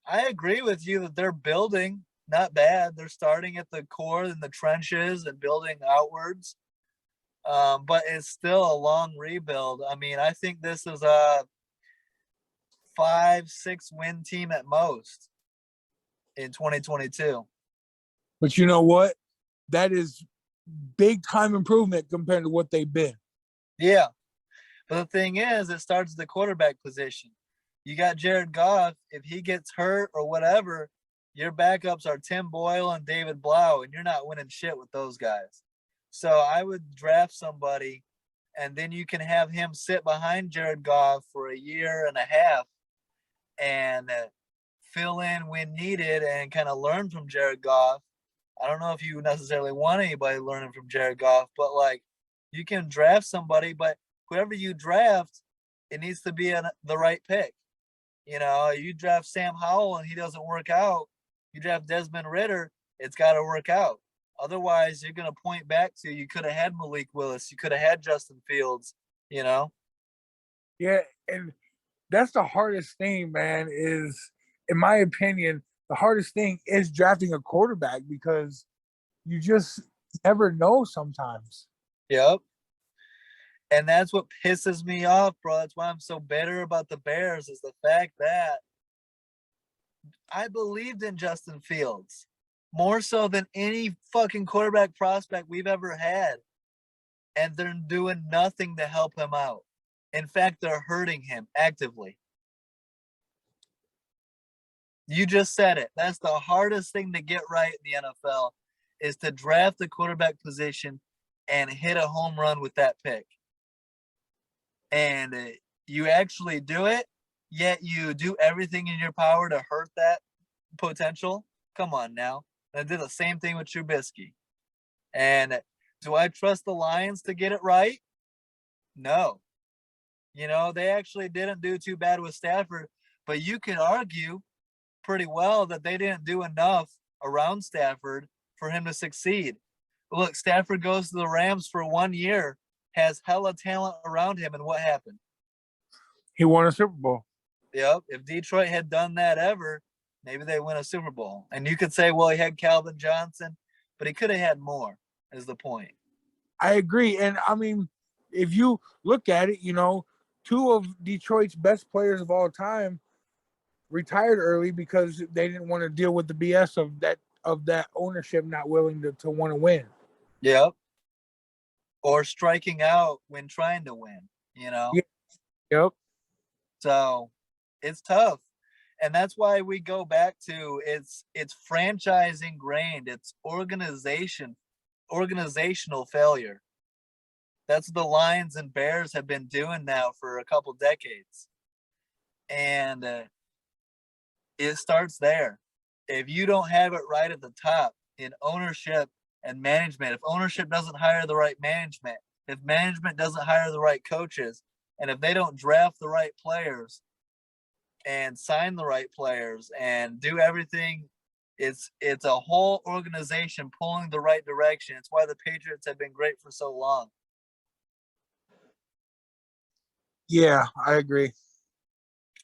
[SPEAKER 1] I agree with you that they're building not bad. They're starting at the core in the trenches and building outwards. But it's still a long rebuild. I think this is a 5-6 win team at most in 2022.
[SPEAKER 2] But you know what? That is big time improvement compared to what they've been.
[SPEAKER 1] Yeah. But the thing is, it starts at the quarterback position. You got Jared Goff. If he gets hurt or whatever, your backups are Tim Boyle and David Blau, and you're not winning shit with those guys. So I would draft somebody, and then you can have him sit behind Jared Goff for a year and a half and fill in when needed and kind of learn from Jared Goff. I don't know if you necessarily want anybody learning from Jared Goff, but you can draft somebody, but whoever you draft, it needs to be the right pick. You draft Sam Howell and he doesn't work out. You draft Desmond Ridder, it's got to work out. Otherwise, you're going to point back to you could have had Malik Willis. You could have had Justin Fields,
[SPEAKER 2] Yeah, and that's the hardest thing, man, is, in my opinion, the hardest thing is drafting a quarterback because you just never know sometimes.
[SPEAKER 1] Yep. And that's what pisses me off, bro. That's why I'm so bitter about the Bears is the fact that I believed in Justin Fields more so than any fucking quarterback prospect we've ever had. And they're doing nothing to help him out. In fact, they're hurting him actively. You just said it. That's the hardest thing to get right in the NFL is to draft the quarterback position and hit a home run with that pick. And you actually do it, yet you do everything in your power to hurt that potential. Come on now. And I did the same thing with Trubisky. And do I trust the Lions to get it right? No. They actually didn't do too bad with Stafford, but you could argue pretty well that they didn't do enough around Stafford for him to succeed. Look, Stafford goes to the Rams for 1 year, has hella talent around him, and what happened?
[SPEAKER 2] He won a Super Bowl.
[SPEAKER 1] Yep. If Detroit had done that ever, maybe they win a Super Bowl. And you could say, well, he had Calvin Johnson. but he could have had more, is the point.
[SPEAKER 2] I agree. And I mean, if you look at it, two of Detroit's best players of all time retired early because they didn't want to deal with the BS of that ownership not willing to want to win.
[SPEAKER 1] Yep. Or striking out when trying to win,
[SPEAKER 2] Yeah. Yep.
[SPEAKER 1] So it's tough. And that's why we go back to it's franchise ingrained, it's organizational failure. That's what the Lions and Bears have been doing now for a couple decades. And it starts there. If you don't have it right at the top in ownership and management, if ownership doesn't hire the right management, if management doesn't hire the right coaches, and if they don't draft the right players and sign the right players and do everything, it's a whole organization pulling the right direction. It's why the Patriots have been great for so long.
[SPEAKER 2] Yeah, I agree.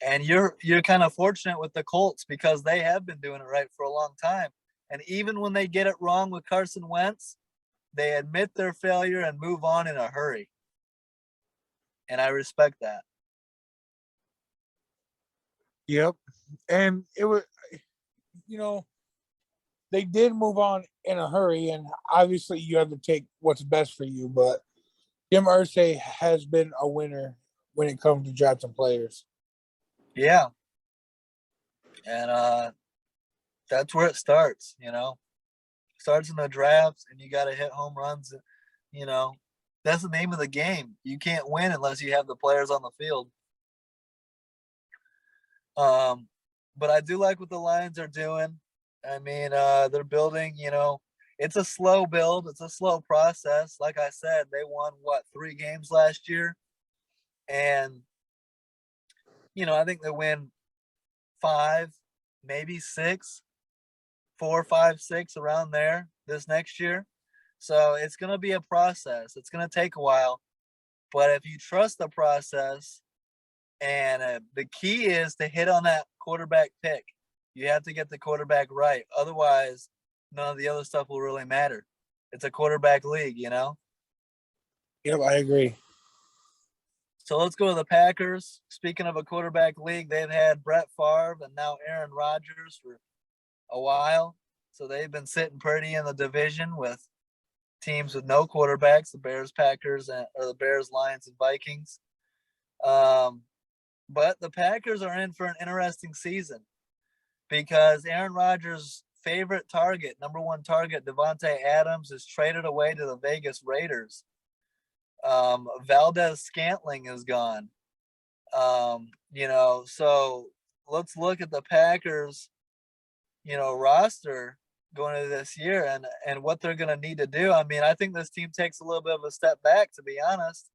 [SPEAKER 1] And you're kind of fortunate with the Colts because they have been doing it right for a long time. And even when they get it wrong with Carson Wentz, they admit their failure and move on in a hurry. And I respect that.
[SPEAKER 2] Yep. And it was, they did move on in a hurry, and obviously you have to take what's best for you. But Jim Irsay has been a winner when it comes to drafting players.
[SPEAKER 1] Yeah. And that's where it starts, Starts in the drafts, and you got to hit home runs. That's the name of the game. You can't win unless you have the players on the field. But I do like what the Lions are doing. I mean, they're building, it's a slow build. It's a slow process. Like I said, they won, 3 games last year? And, I think they win 5, maybe 6, 4, 5, 6 around there this next year. So it's going to be a process. It's going to take a while. But if you trust the process, and the key is to hit on that quarterback pick. You have to get the quarterback right. Otherwise, none of the other stuff will really matter. It's a quarterback league,
[SPEAKER 2] Yep, I agree.
[SPEAKER 1] So let's go to the Packers. Speaking of a quarterback league, they've had Brett Favre and now Aaron Rodgers for a while. So they've been sitting pretty in the division with teams with no quarterbacks, the Bears, Packers, or the Bears, Lions, and Vikings. But the Packers are in for an interesting season because Aaron Rodgers' favorite target, number 1 target, Devontae Adams, is traded away to the Vegas Raiders. Valdez Scantling is gone. So let's look at the Packers, roster going into this year and what they're going to need to do. I mean, I think this team takes a little bit of a step back, to be honest.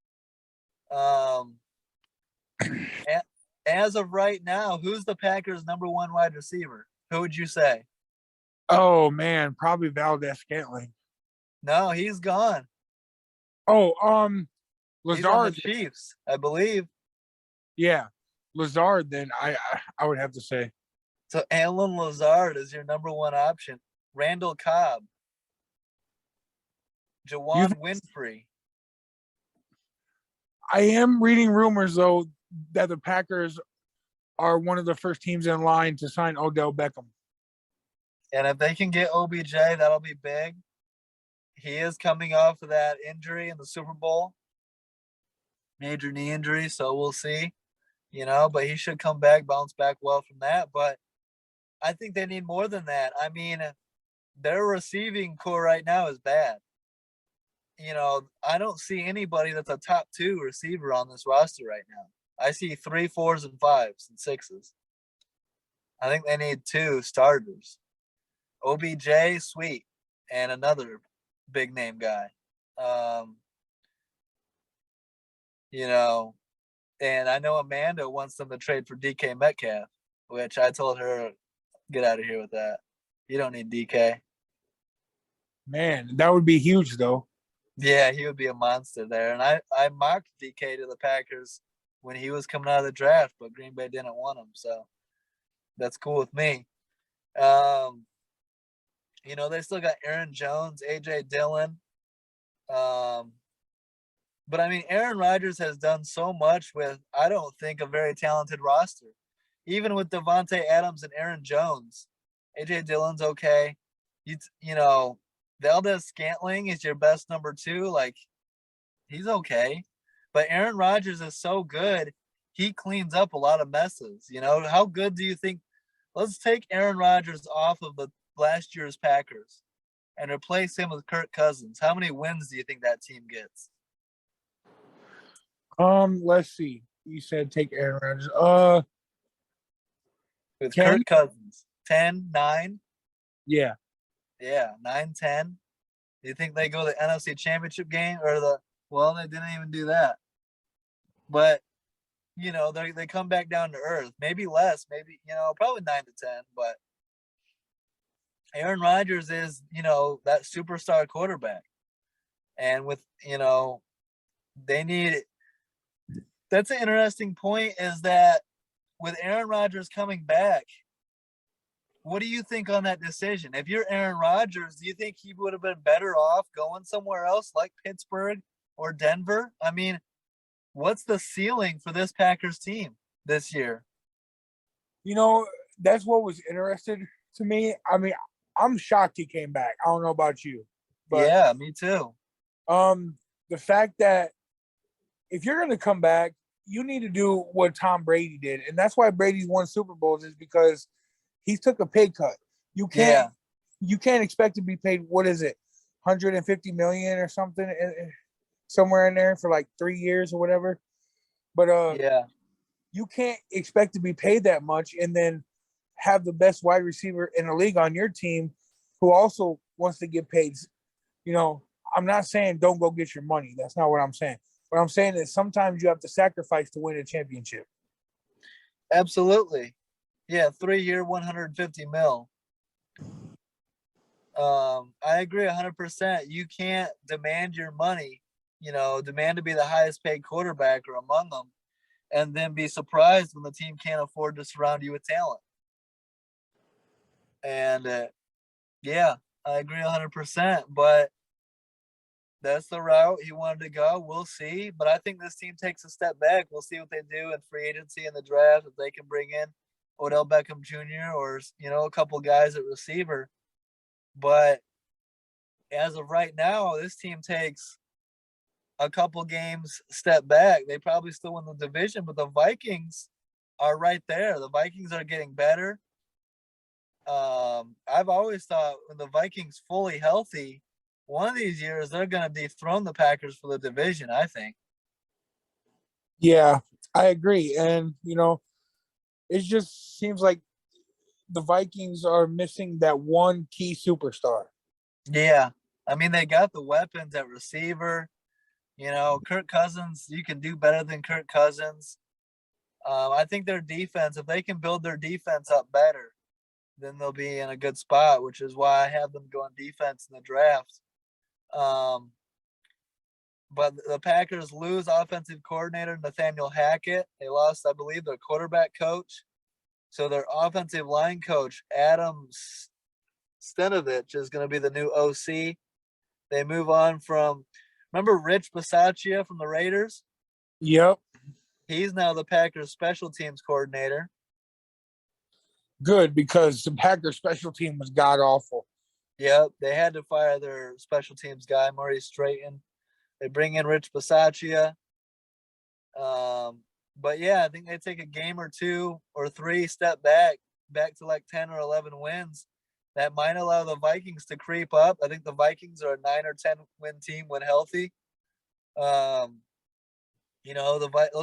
[SPEAKER 1] As of right now, who's the Packers' number 1 wide receiver? Who would you say?
[SPEAKER 2] Oh man, probably Valdez Scantling.
[SPEAKER 1] No, he's gone.
[SPEAKER 2] Oh, Lazard.
[SPEAKER 1] He's on the Chiefs, I believe.
[SPEAKER 2] Yeah, Lazard. Then I would have to say.
[SPEAKER 1] So Alan Lazard is your number 1 option. Randall Cobb, Jawan Winfrey.
[SPEAKER 2] I am reading rumors though that the Packers are one of the first teams in line to sign Odell Beckham.
[SPEAKER 1] And if they can get OBJ, that'll be big. He is coming off of that injury in the Super Bowl. Major knee injury, so we'll see. But he should come back, bounce back well from that. But I think they need more than that. I mean, their receiving core right now is bad. I don't see anybody that's a top 2 receiver on this roster right now. I see 3, 4s, and 5s and 6s. I think they need 2 starters. OBJ, sweet, and another big name guy. And I know Amanda wants them to trade for DK Metcalf, which I told her, get out of here with that. You don't need DK.
[SPEAKER 2] Man, that would be huge though.
[SPEAKER 1] Yeah, he would be a monster there. And I mocked DK to the Packers when he was coming out of the draft, but Green Bay didn't want him. So that's cool with me. You know, they still got Aaron Jones, AJ Dillon. Um, but I mean, Aaron Rodgers has done so much with, I don't think, a very talented roster. Even with Devontae Adams and Aaron Jones, AJ Dillon's okay. You know, Valdez Scantling is your best number two. Like, he's okay. But Aaron Rodgers is so good, he cleans up a lot of messes. You know, how good do you think? Let's take Aaron Rodgers off of the last year's Packers and replace him with Kirk Cousins. How many wins do you think that team gets?
[SPEAKER 2] Let's see. You said take Aaron Rodgers.
[SPEAKER 1] With
[SPEAKER 2] 10?
[SPEAKER 1] Kirk Cousins, 10, 9?
[SPEAKER 2] Yeah.
[SPEAKER 1] Yeah, 9, 10. Do you think they go to the NFC Championship game or the? Well, they didn't even do that. But you know, they come back down to earth. Maybe less. Maybe probably 9 to 10. But Aaron Rodgers is that superstar quarterback, and with they need. That's an interesting point. Is that with Aaron Rodgers coming back, what do you think on that decision? If you're Aaron Rodgers, do you think he would have been better off going somewhere else like Pittsburgh or Denver? I mean, what's the ceiling for this Packers team this year?
[SPEAKER 2] You know, that's what was interesting to me. I mean, I'm shocked he came back. I don't know about you, but
[SPEAKER 1] Yeah, me too.
[SPEAKER 2] the fact that if you're going to come back, you need to do what Tom Brady did, and that's why Brady won Super Bowls is because he took a pay cut. You can't
[SPEAKER 1] Yeah.
[SPEAKER 2] you can't expect to be paid, what is it, 150 million or something, somewhere in there for like 3 years or whatever. But
[SPEAKER 1] Yeah.
[SPEAKER 2] you can't expect to be paid that much and then have the best wide receiver in the league on your team who also wants to get paid. You know, I'm not saying don't go get your money. That's not what I'm saying. What I'm saying is sometimes you have to sacrifice to win a championship.
[SPEAKER 1] Absolutely. Yeah, 3 year, 150 mil. I agree 100%. You can't demand your money, demand to be the highest paid quarterback or among them, and then be surprised when the team can't afford to surround you with talent. And yeah, I agree 100%. But that's the route he wanted to go. We'll see. But I think this team takes a step back. We'll see what they do in free agency and the draft. If they can bring in Odell Beckham Jr. or, a couple guys at receiver. But as of right now, this team takes a couple games step back. They probably still win the division, but the Vikings are right there. The Vikings are getting better. I've always thought when the Vikings fully healthy, one of these years they're going to dethrone the Packers for the division, I think.
[SPEAKER 2] Yeah, I agree. And, it just seems like the Vikings are missing that one key superstar.
[SPEAKER 1] Yeah. I mean, they got the weapons at receiver. Kirk Cousins, you can do better than Kirk Cousins. I think their defense, if they can build their defense up better, then they'll be in a good spot, which is why I have them going defense in the draft. But the Packers lose offensive coordinator Nathaniel Hackett. They lost, I believe, their quarterback coach. So their offensive line coach, Adam Stenovich, is going to be the new OC. They move on from, remember Rich Bisaccia from the Raiders?
[SPEAKER 2] Yep.
[SPEAKER 1] He's now the Packers special teams coordinator.
[SPEAKER 2] Good, because the Packers special team was god awful.
[SPEAKER 1] Yep, they had to fire their special teams guy, Maurice Strayton. They bring in Rich Bisaccia. But yeah, I think they take a game or two or three step back to like 10 or 11 wins. That might allow the Vikings to creep up. I think the Vikings are a 9 or 10 win team when healthy. Let's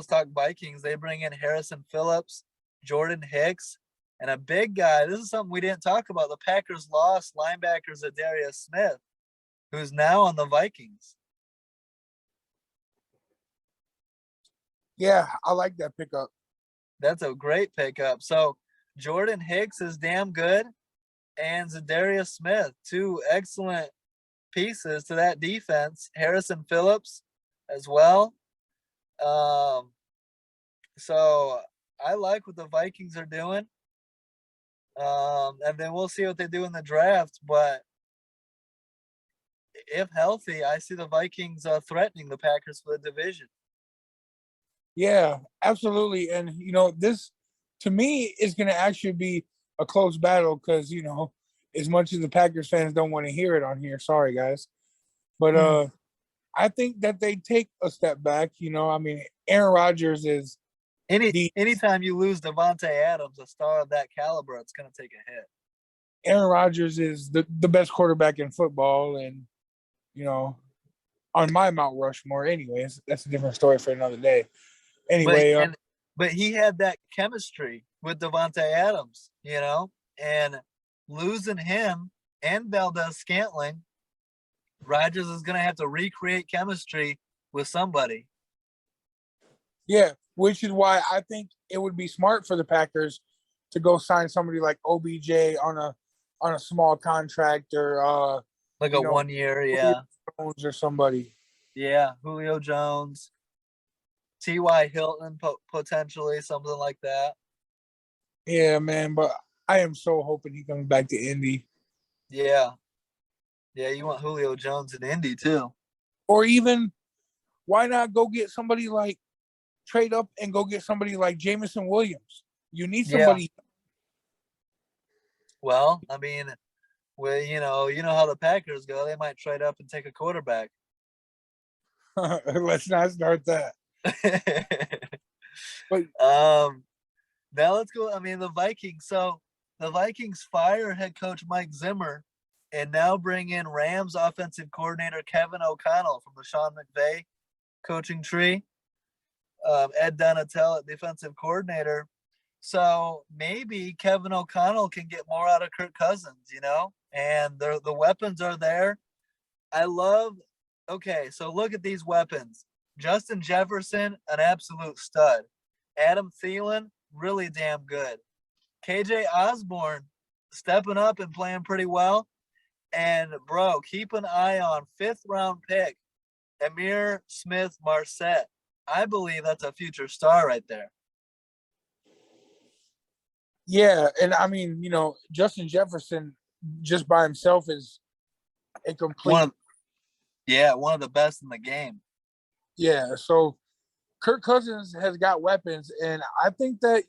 [SPEAKER 1] talk Vikings. They bring in Harrison Phillips, Jordan Hicks, and a big guy. This is something we didn't talk about. The Packers lost linebacker Zadarius Smith, who's now on the Vikings.
[SPEAKER 2] Yeah, I like that pickup.
[SPEAKER 1] That's a great pickup. So Jordan Hicks is damn good, and Zadarius Smith, two excellent pieces to that defense. Harrison Phillips as well. So I like what the Vikings are doing. And then we'll see what they do in the draft. But if healthy, I see the Vikings threatening the Packers for the division.
[SPEAKER 2] Yeah, absolutely. And this to me is going to actually be a close battle because as much as the Packers fans don't want to hear it on here, sorry guys, but I think that they take a step back. I mean, Aaron Rodgers is
[SPEAKER 1] Anytime you lose Devontae Adams, a star of that caliber, it's going to take a hit.
[SPEAKER 2] Aaron Rodgers is the best quarterback in football, and on my Mount Rushmore. Anyways, that's a different story for another day. Anyway,
[SPEAKER 1] but he had that chemistry with Devontae Adams, and losing him and Valdez-Scantling, Rodgers is going to have to recreate chemistry with somebody.
[SPEAKER 2] Yeah, which is why I think it would be smart for the Packers to go sign somebody like OBJ on a small contract or
[SPEAKER 1] like a 1 year, yeah,
[SPEAKER 2] Jones or somebody.
[SPEAKER 1] Yeah, Julio Jones, T.Y. Hilton potentially, something like that.
[SPEAKER 2] Yeah, man, but I am so hoping he comes back to Indy.
[SPEAKER 1] Yeah, you want Julio Jones in Indy too,
[SPEAKER 2] or even why not go get somebody like trade up and go get somebody like Jameson Williams? You need somebody.
[SPEAKER 1] Yeah. Well, I mean, you know how the Packers go. They might trade up and take a quarterback.
[SPEAKER 2] Let's not start that.
[SPEAKER 1] But now let's go. I mean, the Vikings. So the Vikings fire head coach Mike Zimmer, and now bring in Rams offensive coordinator Kevin O'Connell from the Sean McVay coaching tree. Ed Donatel at defensive coordinator. So maybe Kevin O'Connell can get more out of Kirk Cousins, and the weapons are there. Okay, so look at these weapons. Justin Jefferson, an absolute stud. Adam Thielen, really damn good. KJ Osborne, stepping up and playing pretty well. And, bro, keep an eye on 5th-round pick, Amir Smith-Marset. I believe that's a future star right there.
[SPEAKER 2] Yeah, and I mean, Justin Jefferson just by himself is a complete
[SPEAKER 1] one of the best in the game.
[SPEAKER 2] Yeah, so Kirk Cousins has got weapons, and I think that,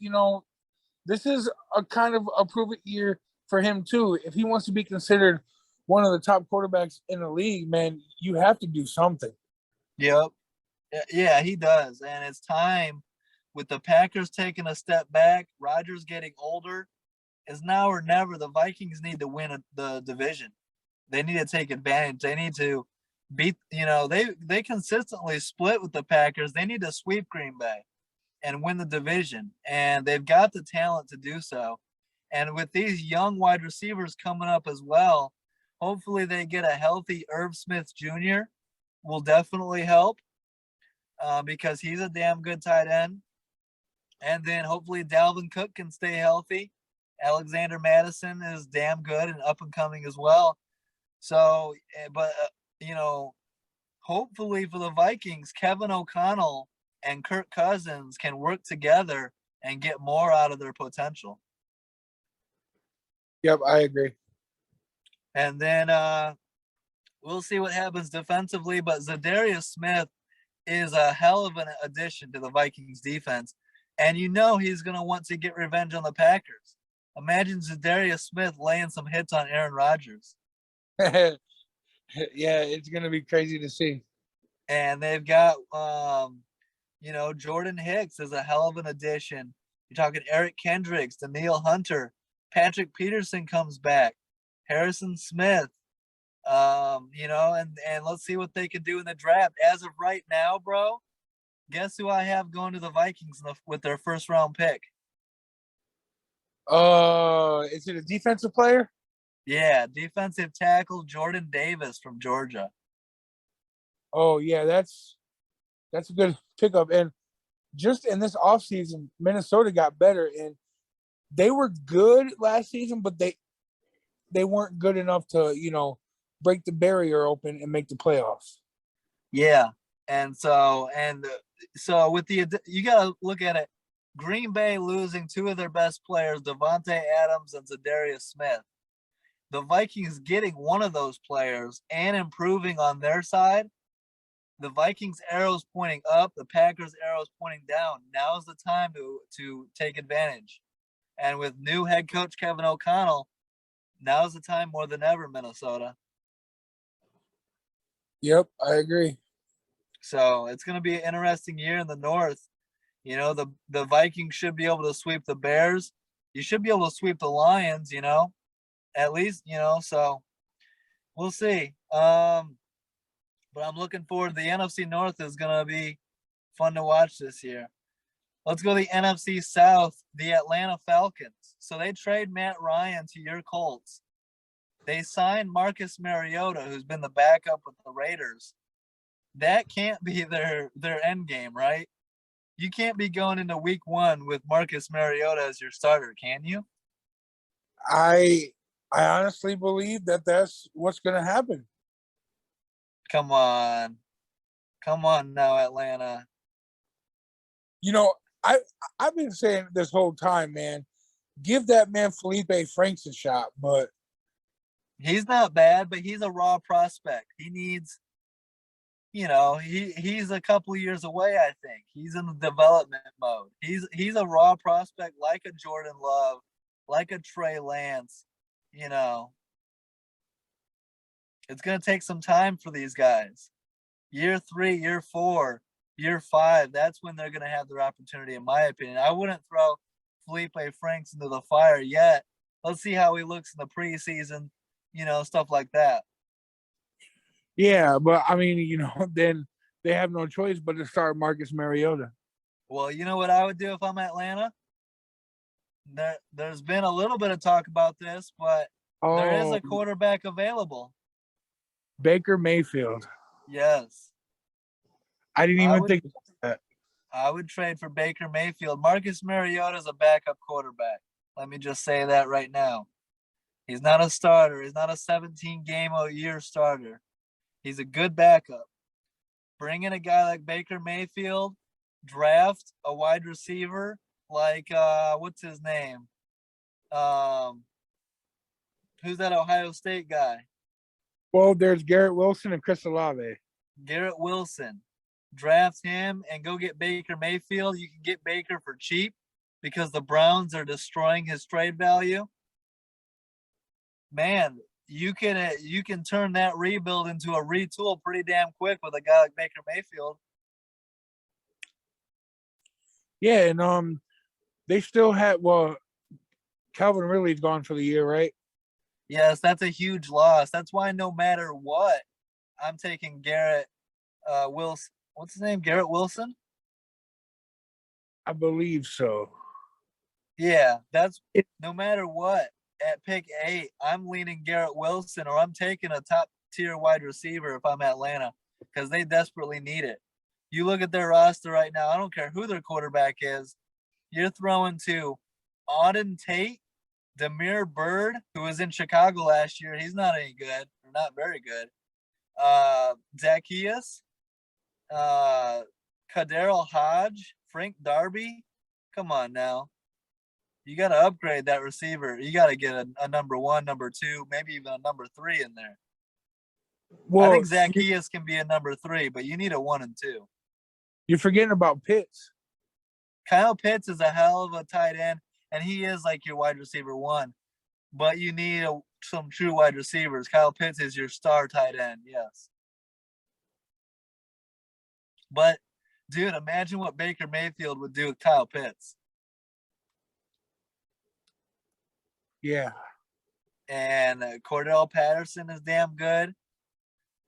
[SPEAKER 2] this is a kind of a prove-it year for him too. If he wants to be considered one of the top quarterbacks in the league, man, you have to do something.
[SPEAKER 1] Yep. Yeah, he does. And it's time, with the Packers taking a step back, Rodgers getting older, is now or never. The Vikings need to win the division. They need to take advantage. They need to beat, they consistently split with the Packers. They need to sweep Green Bay and win the division. And they've got the talent to do so. And with these young wide receivers coming up as well, hopefully they get a healthy Irv Smith Jr. will definitely help. Because he's a damn good tight end. And then hopefully Dalvin Cook can stay healthy. Alexander Madison is damn good and up and coming as well. So, but, hopefully for the Vikings, Kevin O'Connell and Kirk Cousins can work together and get more out of their potential.
[SPEAKER 2] Yep, I agree.
[SPEAKER 1] And then we'll see what happens defensively. But Zadarius Smith is a hell of an addition to the Vikings defense. And he's going to want to get revenge on the Packers. Imagine Zadarius Smith laying some hits on Aaron Rodgers.
[SPEAKER 2] Yeah, it's going to be crazy to see.
[SPEAKER 1] And they've got, Jordan Hicks is a hell of an addition. You're talking Eric Kendricks, Daniil Hunter, Patrick Peterson comes back, Harrison Smith. And let's see what they can do in the draft. As of right now, bro, guess who I have going to the Vikings with their 1st-round pick?
[SPEAKER 2] Is it a defensive player?
[SPEAKER 1] Yeah, defensive tackle Jordan Davis from Georgia.
[SPEAKER 2] Oh, yeah, that's a good pickup. And just in this offseason, Minnesota got better, and they were good last season, but they weren't good enough to, break the barrier open and make the playoffs.
[SPEAKER 1] Yeah. And so with you got to look at it. Green Bay losing 2 of their best players, Devontae Adams and Zadarius Smith. the Vikings getting one of those players and improving on their side, the Vikings arrows pointing up, the Packers arrows pointing down. Now's the time to take advantage. And with new head coach Kevin O'Connell, now's the time more than ever, Minnesota.
[SPEAKER 2] Yep, I agree.
[SPEAKER 1] So it's going to be an interesting year in the North. You know, the Vikings should be able to sweep the Bears. You should be able to sweep the Lions, you know, at least, you know, so we'll see. But I'm looking forward. The NFC North is going to be fun to watch this year. Let's go to the NFC South, the Atlanta Falcons. So they trade Matt Ryan to your Colts. They signed Marcus Mariota, who's been the backup with the Raiders. That can't be their end game, right? You can't be going into week 1 with Marcus Mariota as your starter, can you?
[SPEAKER 2] I honestly believe that that's what's going to happen.
[SPEAKER 1] Come on now, Atlanta.
[SPEAKER 2] You know, I've been saying this whole time, man, give that man Felipe Franks a shot, but
[SPEAKER 1] he's not bad, but he's a raw prospect. He needs, you know, he's a couple of years away, I think. He's in the development mode. He's a raw prospect like a Jordan Love, like a Trey Lance, you know. It's going to take some time for these guys. Year 3, year 4, year 5, that's when they're going to have their opportunity, in my opinion. I wouldn't throw Felipe Franks into the fire yet. Let's see how he looks in the preseason, you know, stuff like that.
[SPEAKER 2] Yeah, but I mean, you know, then they have no choice but to start Marcus Mariota.
[SPEAKER 1] Well, you know what I would do if I'm Atlanta? There's been a little bit of talk about this, but there is a quarterback available.
[SPEAKER 2] Baker Mayfield.
[SPEAKER 1] Yes.
[SPEAKER 2] I didn't even think about that.
[SPEAKER 1] I would trade for Baker Mayfield. Marcus Mariota is a backup quarterback. Let me just say that right now. He's not a starter. He's not a 17-game-a-year starter. He's a good backup. Bring in a guy like Baker Mayfield, draft a wide receiver like what's his name? Who's that Ohio State guy?
[SPEAKER 2] Well, there's Garrett Wilson and Chris Olave.
[SPEAKER 1] Garrett Wilson. Draft him and go get Baker Mayfield. You can get Baker for cheap because the Browns are destroying his trade value. Man, you can turn that rebuild into a retool pretty damn quick with a guy like Baker Mayfield.
[SPEAKER 2] Yeah, and they still had Calvin Ridley's gone for the year, right?
[SPEAKER 1] Yes, that's a huge loss. That's why no matter what, I'm taking Garrett Wilson. What's his name? Garrett Wilson?
[SPEAKER 2] I believe so.
[SPEAKER 1] Yeah, that's no matter what. At pick 8, I'm leaning Garrett Wilson, or I'm taking a top tier wide receiver if I'm Atlanta, because they desperately need it. You look at their roster right now, I don't care who their quarterback is. You're throwing to Auden Tate, Demir Bird, who was in Chicago last year. He's not any good, or not very good. Zacchaeus, Kaderl Hodge, Frank Darby. Come on now. You got to upgrade that receiver. You got to get a number 1, number 2, maybe even a number 3 in there. Well, I think Zacchaeus can be a number 3, but you need a 1 and 2.
[SPEAKER 2] You're forgetting about Pitts.
[SPEAKER 1] Kyle Pitts is a hell of a tight end, and he is like your wide receiver 1. But you need some true wide receivers. Kyle Pitts is your star tight end, yes. But, dude, imagine what Baker Mayfield would do with Kyle Pitts.
[SPEAKER 2] Yeah.
[SPEAKER 1] And Cordell Patterson is damn good.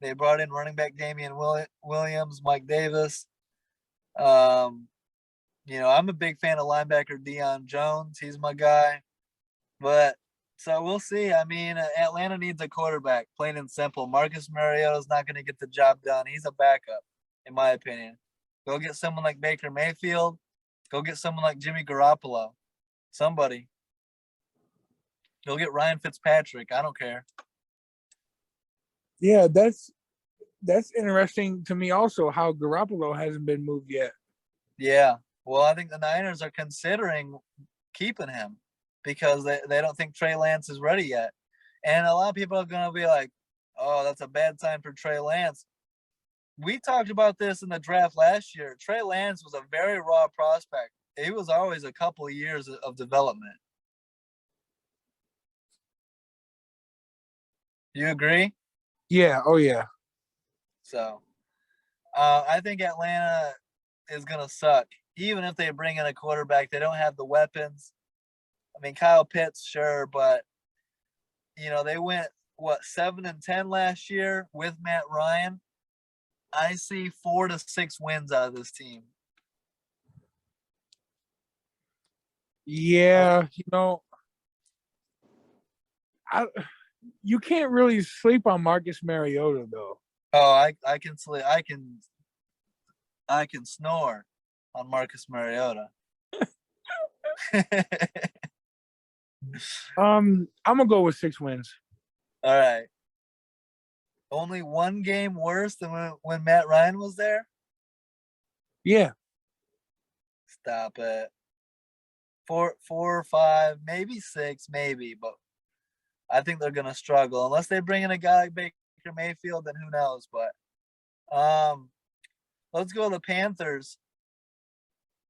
[SPEAKER 1] They brought in running back Damian Williams, Mike Davis. You know, I'm a big fan of linebacker Deion Jones. He's my guy. But so we'll see. I mean, Atlanta needs a quarterback, plain and simple. Marcus Mariota's not going to get the job done. He's a backup, in my opinion. Go get someone like Baker Mayfield. Go get someone like Jimmy Garoppolo. Somebody. Go get Ryan Fitzpatrick. I don't care.
[SPEAKER 2] Yeah, that's interesting to me also, how Garoppolo hasn't been moved yet.
[SPEAKER 1] Yeah. Well, I think the Niners are considering keeping him because they don't think Trey Lance is ready yet. And a lot of people are going to be like, oh, that's a bad sign for Trey Lance. We talked about this in the draft last year. Trey Lance was a very raw prospect. He was always a couple of years of development. You agree?
[SPEAKER 2] Yeah. Oh yeah.
[SPEAKER 1] So I think Atlanta is going to suck. Even if they bring in a quarterback, they don't have the weapons. I mean, Kyle Pitts, sure, but they went 7-10 last year with Matt Ryan. I see 4 to 6 wins out of this team.
[SPEAKER 2] Yeah, you can't really sleep on Marcus Mariota though.
[SPEAKER 1] Oh, I can sleep. I can snore on Marcus Mariota.
[SPEAKER 2] I'm gonna go with 6 wins.
[SPEAKER 1] All right. Only one game worse than when Matt Ryan was there?
[SPEAKER 2] Yeah.
[SPEAKER 1] Stop it. 4 or 5, maybe 6, maybe, but I think they're gonna struggle unless they bring in a guy like Baker Mayfield. Then who knows? But let's go to the Panthers.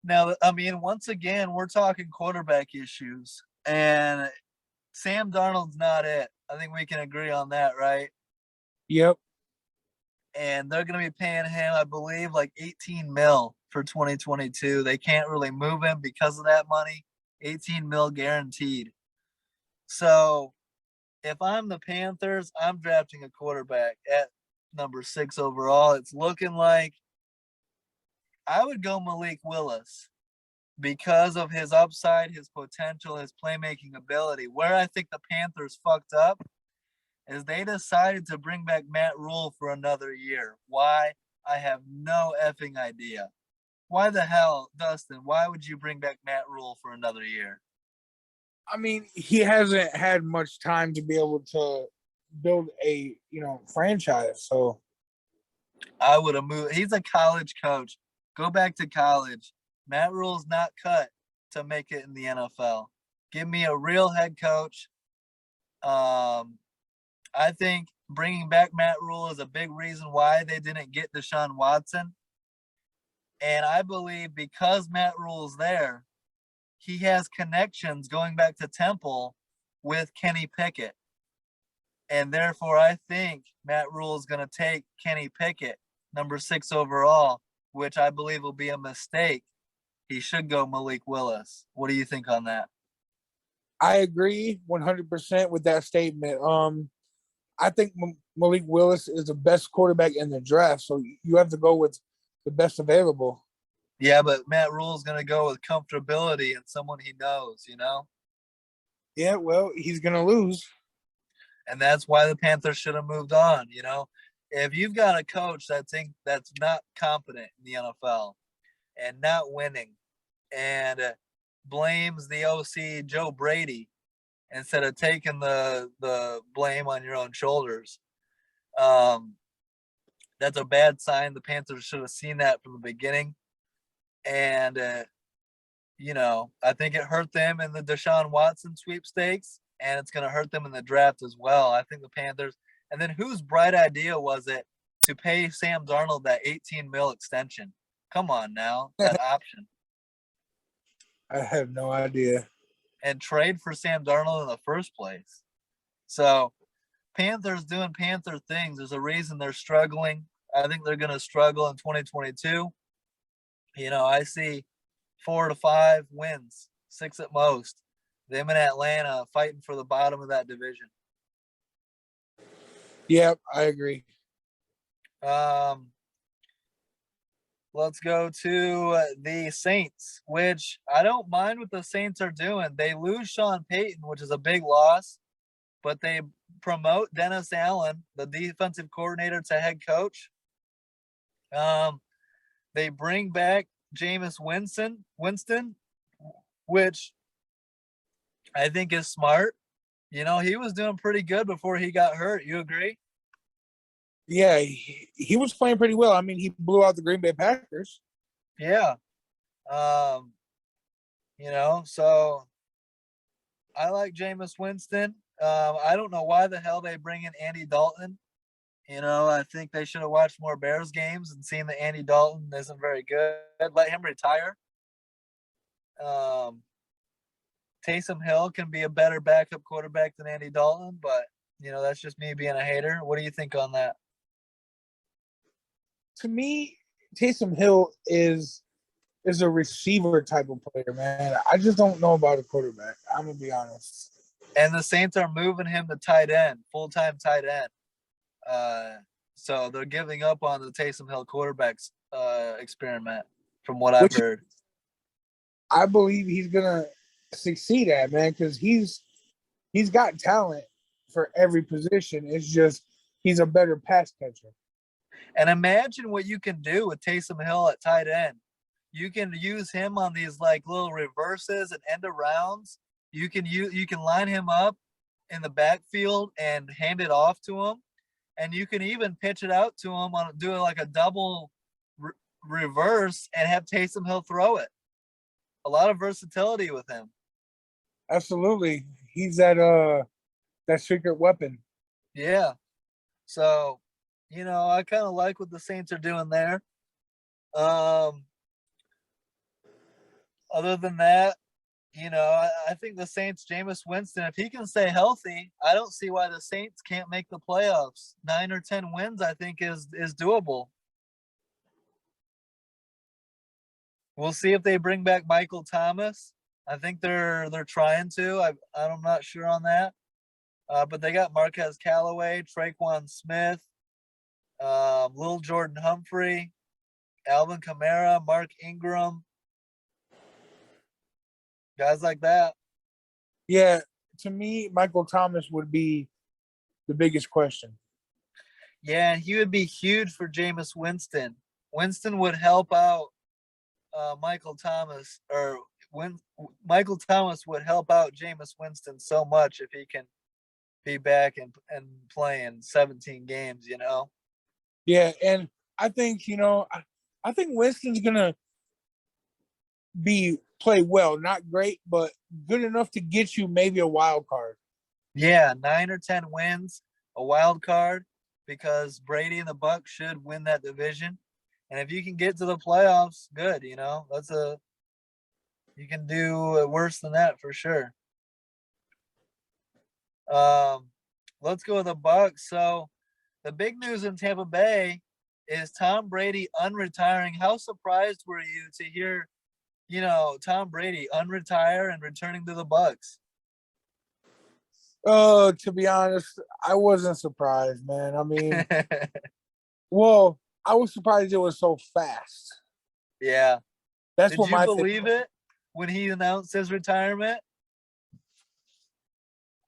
[SPEAKER 1] Now, I mean, once again, we're talking quarterback issues, and Sam Darnold's not it. I think we can agree on that, right?
[SPEAKER 2] Yep.
[SPEAKER 1] And they're going to be paying him, I believe, like 18 mil for 2022. They can't really move him because of that money. 18 mil guaranteed. So if I'm the Panthers, I'm drafting a quarterback at number 6 overall. It's looking like I would go Malik Willis because of his upside, his potential, his playmaking ability. Where I think the Panthers fucked up is they decided to bring back Matt Rule for another year. Why? I have no effing idea. Why the hell, Dustin, why would you bring back Matt Rule for another year?
[SPEAKER 2] I mean, he hasn't had much time to be able to build a franchise. So
[SPEAKER 1] I would have moved. He's a college coach. Go back to college. Matt Rule's not cut to make it in the NFL. Give me a real head coach. I think bringing back Matt Rule is a big reason why they didn't get Deshaun Watson. And I believe because Matt Rule's there, he has connections going back to Temple with Kenny Pickett. And therefore, I think Matt Rule is going to take Kenny Pickett, number 6 overall, which I believe will be a mistake. He should go Malik Willis. What do you think on that?
[SPEAKER 2] I agree 100% with that statement. I think Malik Willis is the best quarterback in the draft, so you have to go with the best available.
[SPEAKER 1] Yeah, but Matt Rule's going to go with comfortability and someone he knows,
[SPEAKER 2] Yeah, well, he's going to lose.
[SPEAKER 1] And that's why the Panthers should have moved on, If you've got a coach that's not competent in the NFL and not winning and blames the OC Joe Brady instead of taking the blame on your own shoulders, that's a bad sign. The Panthers should have seen that from the beginning. And, I think it hurt them in the Deshaun Watson sweepstakes, and it's going to hurt them in the draft as well. I think the Panthers – and then whose bright idea was it to pay Sam Darnold that 18 mil extension? Come on now, that option.
[SPEAKER 2] I have no idea.
[SPEAKER 1] And trade for Sam Darnold in the first place. So Panthers doing Panther things. There's a reason they're struggling. I think they're going to struggle in 2022. I see 4 to 5 wins, 6 at most. Them in Atlanta fighting for the bottom of that division.
[SPEAKER 2] Yep, I agree.
[SPEAKER 1] Let's go to the Saints, which I don't mind what the Saints are doing. They lose Sean Payton, which is a big loss, but they promote Dennis Allen, the defensive coordinator, to head coach. They bring back Jameis Winston, which I think is smart. He was doing pretty good before he got hurt. You agree?
[SPEAKER 2] Yeah, he was playing pretty well. I mean, he blew out the Green Bay Packers.
[SPEAKER 1] Yeah. So I like Jameis Winston. I don't know why the hell they bring in Andy Dalton. I think they should have watched more Bears games and seen that Andy Dalton isn't very good. Let him retire. Um, Taysom Hill can be a better backup quarterback than Andy Dalton, but that's just me being a hater. What do you think on that?
[SPEAKER 2] To me, Taysom Hill is a receiver type of player, man. I just don't know about a quarterback. I'm gonna be honest.
[SPEAKER 1] And the Saints are moving him to tight end, full-time tight end. So they're giving up on the Taysom Hill quarterbacks experiment, from what I've
[SPEAKER 2] Which
[SPEAKER 1] heard.
[SPEAKER 2] I believe he's gonna succeed at, man, because he's got talent for every position. It's just he's a better pass catcher.
[SPEAKER 1] And imagine what you can do with Taysom Hill at tight end. You can use him on these like little reverses and end arounds. You can line him up in the backfield and hand it off to him, and you can even pitch it out to him on doing like a double reverse and have Taysom Hill throw it. A lot of versatility with him.
[SPEAKER 2] Absolutely, he's that secret weapon.
[SPEAKER 1] Yeah. So, I kind of like what the Saints are doing there. Other than that, I think the Saints, Jameis Winston, if he can stay healthy, I don't see why the Saints can't make the playoffs. 9 or 10 wins, I think, is doable. We'll see if they bring back Michael Thomas. I think they're trying to. I'm not sure on that. But they got Marquez Callaway, Traquan Smith, Lil Jordan Humphrey, Alvin Kamara, Mark Ingram, guys like that.
[SPEAKER 2] Yeah, to me, Michael Thomas would be the biggest question.
[SPEAKER 1] Yeah, and he would be huge for Jameis Winston. Winston would help out Michael Thomas, or Michael Thomas would help out Jameis Winston so much if he can be back and playing 17 games.
[SPEAKER 2] Yeah, and I think I think Winston's gonna play well, not great, but good enough to get you maybe a wild card.
[SPEAKER 1] Yeah, 9 or 10 wins, a wild card, because Brady and the Bucs should win that division. And if you can get to the playoffs, good. You can do worse than that for sure. Let's go with the Bucs. So the big news in Tampa Bay is Tom Brady unretiring. How surprised were you to hear, Tom Brady unretire and returning to the Bucs?
[SPEAKER 2] To be honest, I wasn't surprised, man. I mean, well, I was surprised it was so fast.
[SPEAKER 1] Yeah.
[SPEAKER 2] That's
[SPEAKER 1] Did
[SPEAKER 2] what
[SPEAKER 1] you
[SPEAKER 2] my thing.
[SPEAKER 1] believe it when he announced his retirement?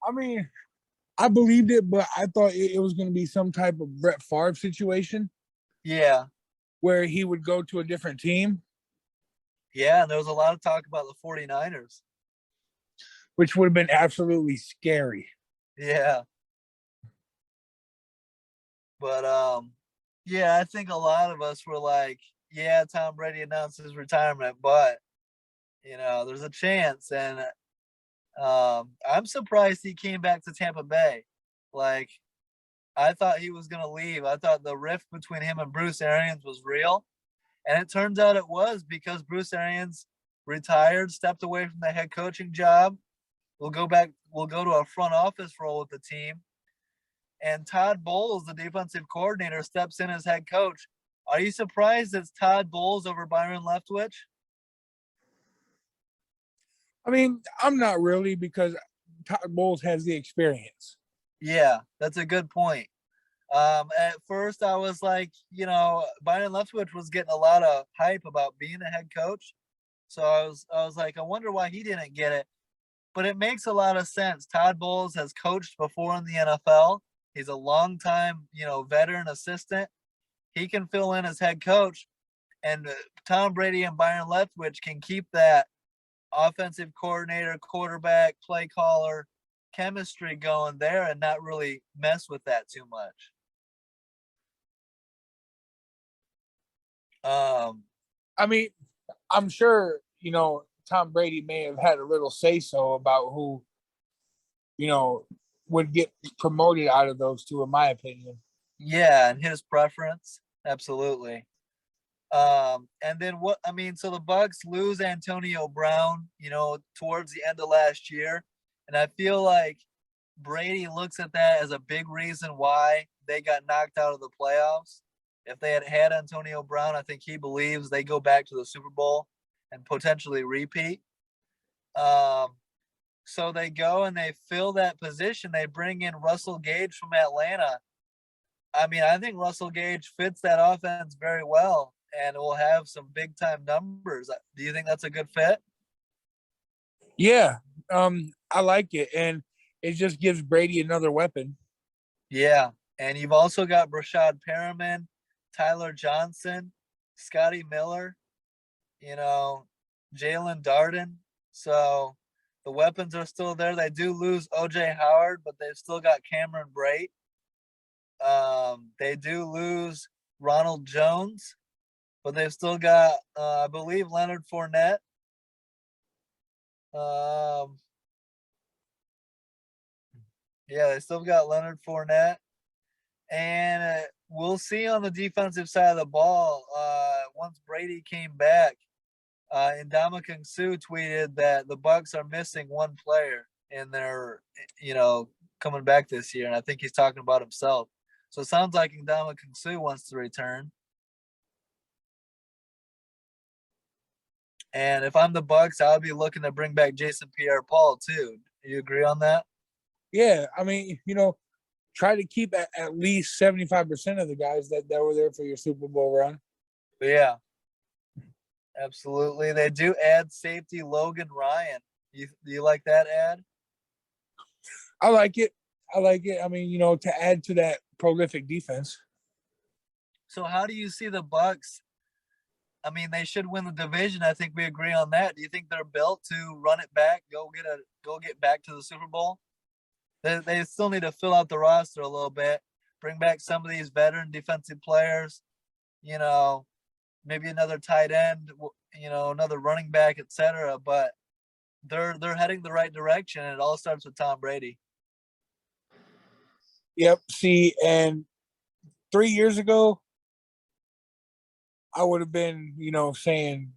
[SPEAKER 2] I mean, I believed it, but I thought it was going to be some type of Brett Favre situation.
[SPEAKER 1] Yeah.
[SPEAKER 2] Where he would go to a different team.
[SPEAKER 1] Yeah, and there was a lot of talk about the 49ers.
[SPEAKER 2] Which would have been absolutely scary.
[SPEAKER 1] Yeah. But yeah, I think a lot of us were like, yeah, Tom Brady announced his retirement, but there's a chance. And I'm surprised he came back to Tampa Bay. Like, I thought he was gonna leave. I thought the rift between him and Bruce Arians was real. And it turns out it was, because Bruce Arians retired, stepped away from the head coaching job. We'll go to a front office role with the team. And Todd Bowles, the defensive coordinator, steps in as head coach. Are you surprised it's Todd Bowles over Byron Leftwich?
[SPEAKER 2] I mean, I'm not really, because Todd Bowles has the experience.
[SPEAKER 1] Yeah, that's a good point. At first, I was like, Byron Leftwich was getting a lot of hype about being a head coach. So I was like, I wonder why he didn't get it. But it makes a lot of sense. Todd Bowles has coached before in the NFL. He's a longtime, veteran assistant. He can fill in as head coach, and Tom Brady and Byron Leftwich can keep that offensive coordinator, quarterback, play caller chemistry going there and not really mess with that too much.
[SPEAKER 2] I mean, I'm sure, Tom Brady may have had a little say so about who, would get promoted out of those two, in my opinion.
[SPEAKER 1] Yeah, and his preference, absolutely. And then what? I mean, so the Bucks lose Antonio Brown, towards the end of last year, and I feel like Brady looks at that as a big reason why they got knocked out of the playoffs. If they had had Antonio Brown, I think he believes they go back to the Super Bowl and potentially repeat. Um, so they go and they fill that position. They bring in Russell Gage from Atlanta. I mean, I think Russell Gage fits that offense very well and will have some big time numbers. Do you think that's a good fit?
[SPEAKER 2] Yeah, I like it, and it just gives Brady another weapon.
[SPEAKER 1] Yeah. And you've also got Brashad Perriman, Tyler Johnson, Scotty Miller, you know, Jalen Darden. So the weapons are still there. They do lose OJ Howard, but they've still got Cameron Brate. They do lose Ronald Jones, but they've still got, I believe, Leonard Fournette. Um, yeah, they still got Leonard Fournette. And we'll see on the defensive side of the ball. Once Brady came back, Ndamukong Suh tweeted that the Bucks are missing one player in their, coming back this year, and I think he's talking about himself. So it sounds like Ndamukong Suh wants to return. And if I'm the Bucks, I'll be looking to bring back Jason Pierre-Paul too. Do you agree on that?
[SPEAKER 2] Yeah, I mean, try to keep at least 75% of the guys that were there for your Super Bowl run.
[SPEAKER 1] But yeah, absolutely. They do add safety Logan Ryan. Do you like that ad?
[SPEAKER 2] I like it. I mean, to add to that prolific defense.
[SPEAKER 1] So how do you see the Bucks? I mean, they should win the division. I think we agree on that. Do you think they're built to run it back, go get back to the Super Bowl? They still need to fill out the roster a little bit, bring back some of these veteran defensive players, maybe another tight end, another running back, etc. But they're heading the right direction. And it all starts with Tom Brady.
[SPEAKER 2] Yep. See, and 3 years ago, I would have been, saying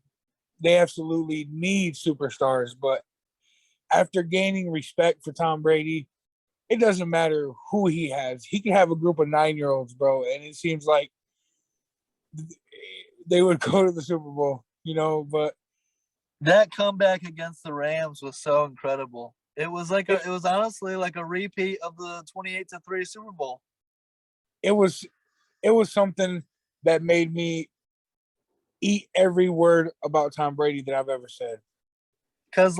[SPEAKER 2] they absolutely need superstars. But after gaining respect for Tom Brady, it doesn't matter who he has. He can have a group of 9-year-olds, bro, and it seems like they would go to the Super Bowl, but
[SPEAKER 1] that comeback against the Rams was so incredible. It was honestly like a repeat of the 28-3 Super Bowl.
[SPEAKER 2] It was something that made me eat every word about Tom Brady that I've ever said.
[SPEAKER 1] Cause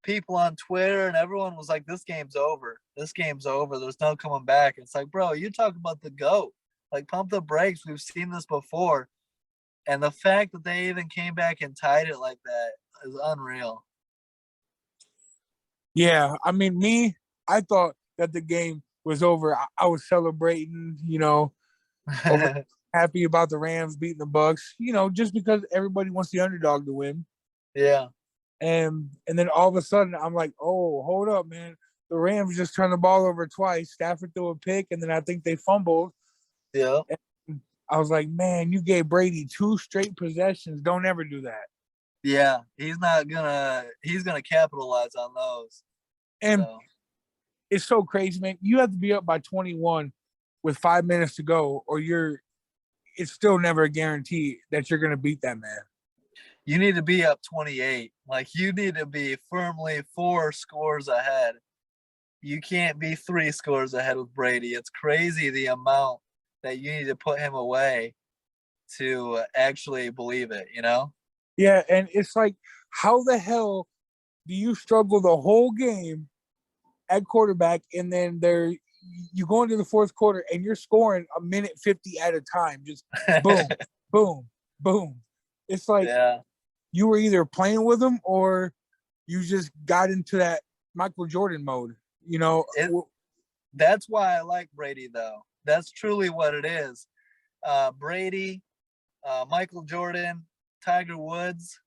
[SPEAKER 1] people on Twitter and everyone was like, "This game's over. This game's over. There's no coming back." It's like, bro, you talk about the GOAT. Like, pump the brakes. We've seen this before. And the fact that they even came back and tied it like that is unreal.
[SPEAKER 2] Yeah, I mean, I thought that the game was over. I was celebrating, happy about the Rams beating the Bucks, just because everybody wants the underdog to win.
[SPEAKER 1] Yeah.
[SPEAKER 2] And then all of a sudden, I'm like, oh, hold up, man. The Rams just turned the ball over twice. Stafford threw a pick, and then I think they fumbled.
[SPEAKER 1] Yeah.
[SPEAKER 2] And I was like, man, you gave Brady 2 straight possessions. Don't ever do that.
[SPEAKER 1] Yeah, he's gonna capitalize on those.
[SPEAKER 2] And
[SPEAKER 1] so.
[SPEAKER 2] It's so crazy, man. You have to be up by 21 with 5 minutes to go, or it's still never a guarantee that you're gonna beat that man.
[SPEAKER 1] You need to be up 28. Like, you need to be firmly 4 scores ahead. You can't be 3 scores ahead with Brady. It's crazy the amount that you need to put him away to actually believe it,
[SPEAKER 2] Yeah, and it's like, how the hell do you struggle the whole game at quarterback, and then you go into the fourth quarter and you're scoring a minute 50 at a time, just boom, boom, boom. It's like you were either playing with them or you just got into that Michael Jordan mode.
[SPEAKER 1] That's why I like Brady, though. That's truly what it is. Brady, Michael Jordan, Tiger Woods,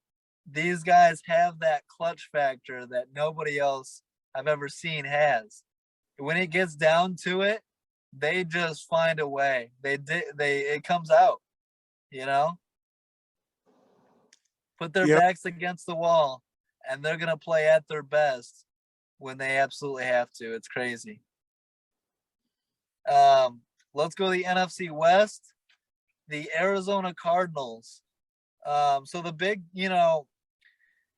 [SPEAKER 1] these guys have that clutch factor that nobody else I've ever seen has. when it gets down to it, they just find a way. It comes out, you know? Put their
[SPEAKER 2] Yep.
[SPEAKER 1] backs against the wall, and they're gonna play at their best when they absolutely have to. It's crazy. Let's go to the NFC West. The Arizona Cardinals. So the big,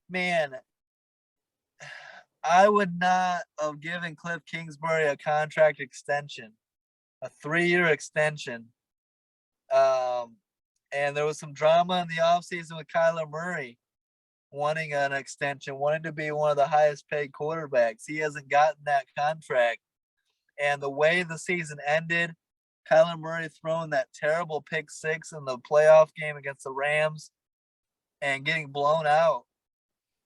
[SPEAKER 1] man, I would not have given Cliff Kingsbury a contract extension, a 3-year extension. And there was some drama in the offseason with Kyler Murray wanting an extension, wanting to be one of the highest paid quarterbacks. He hasn't gotten that contract. And the way the season ended, Kyler Murray throwing that terrible pick six in the playoff game against the Rams and getting blown out.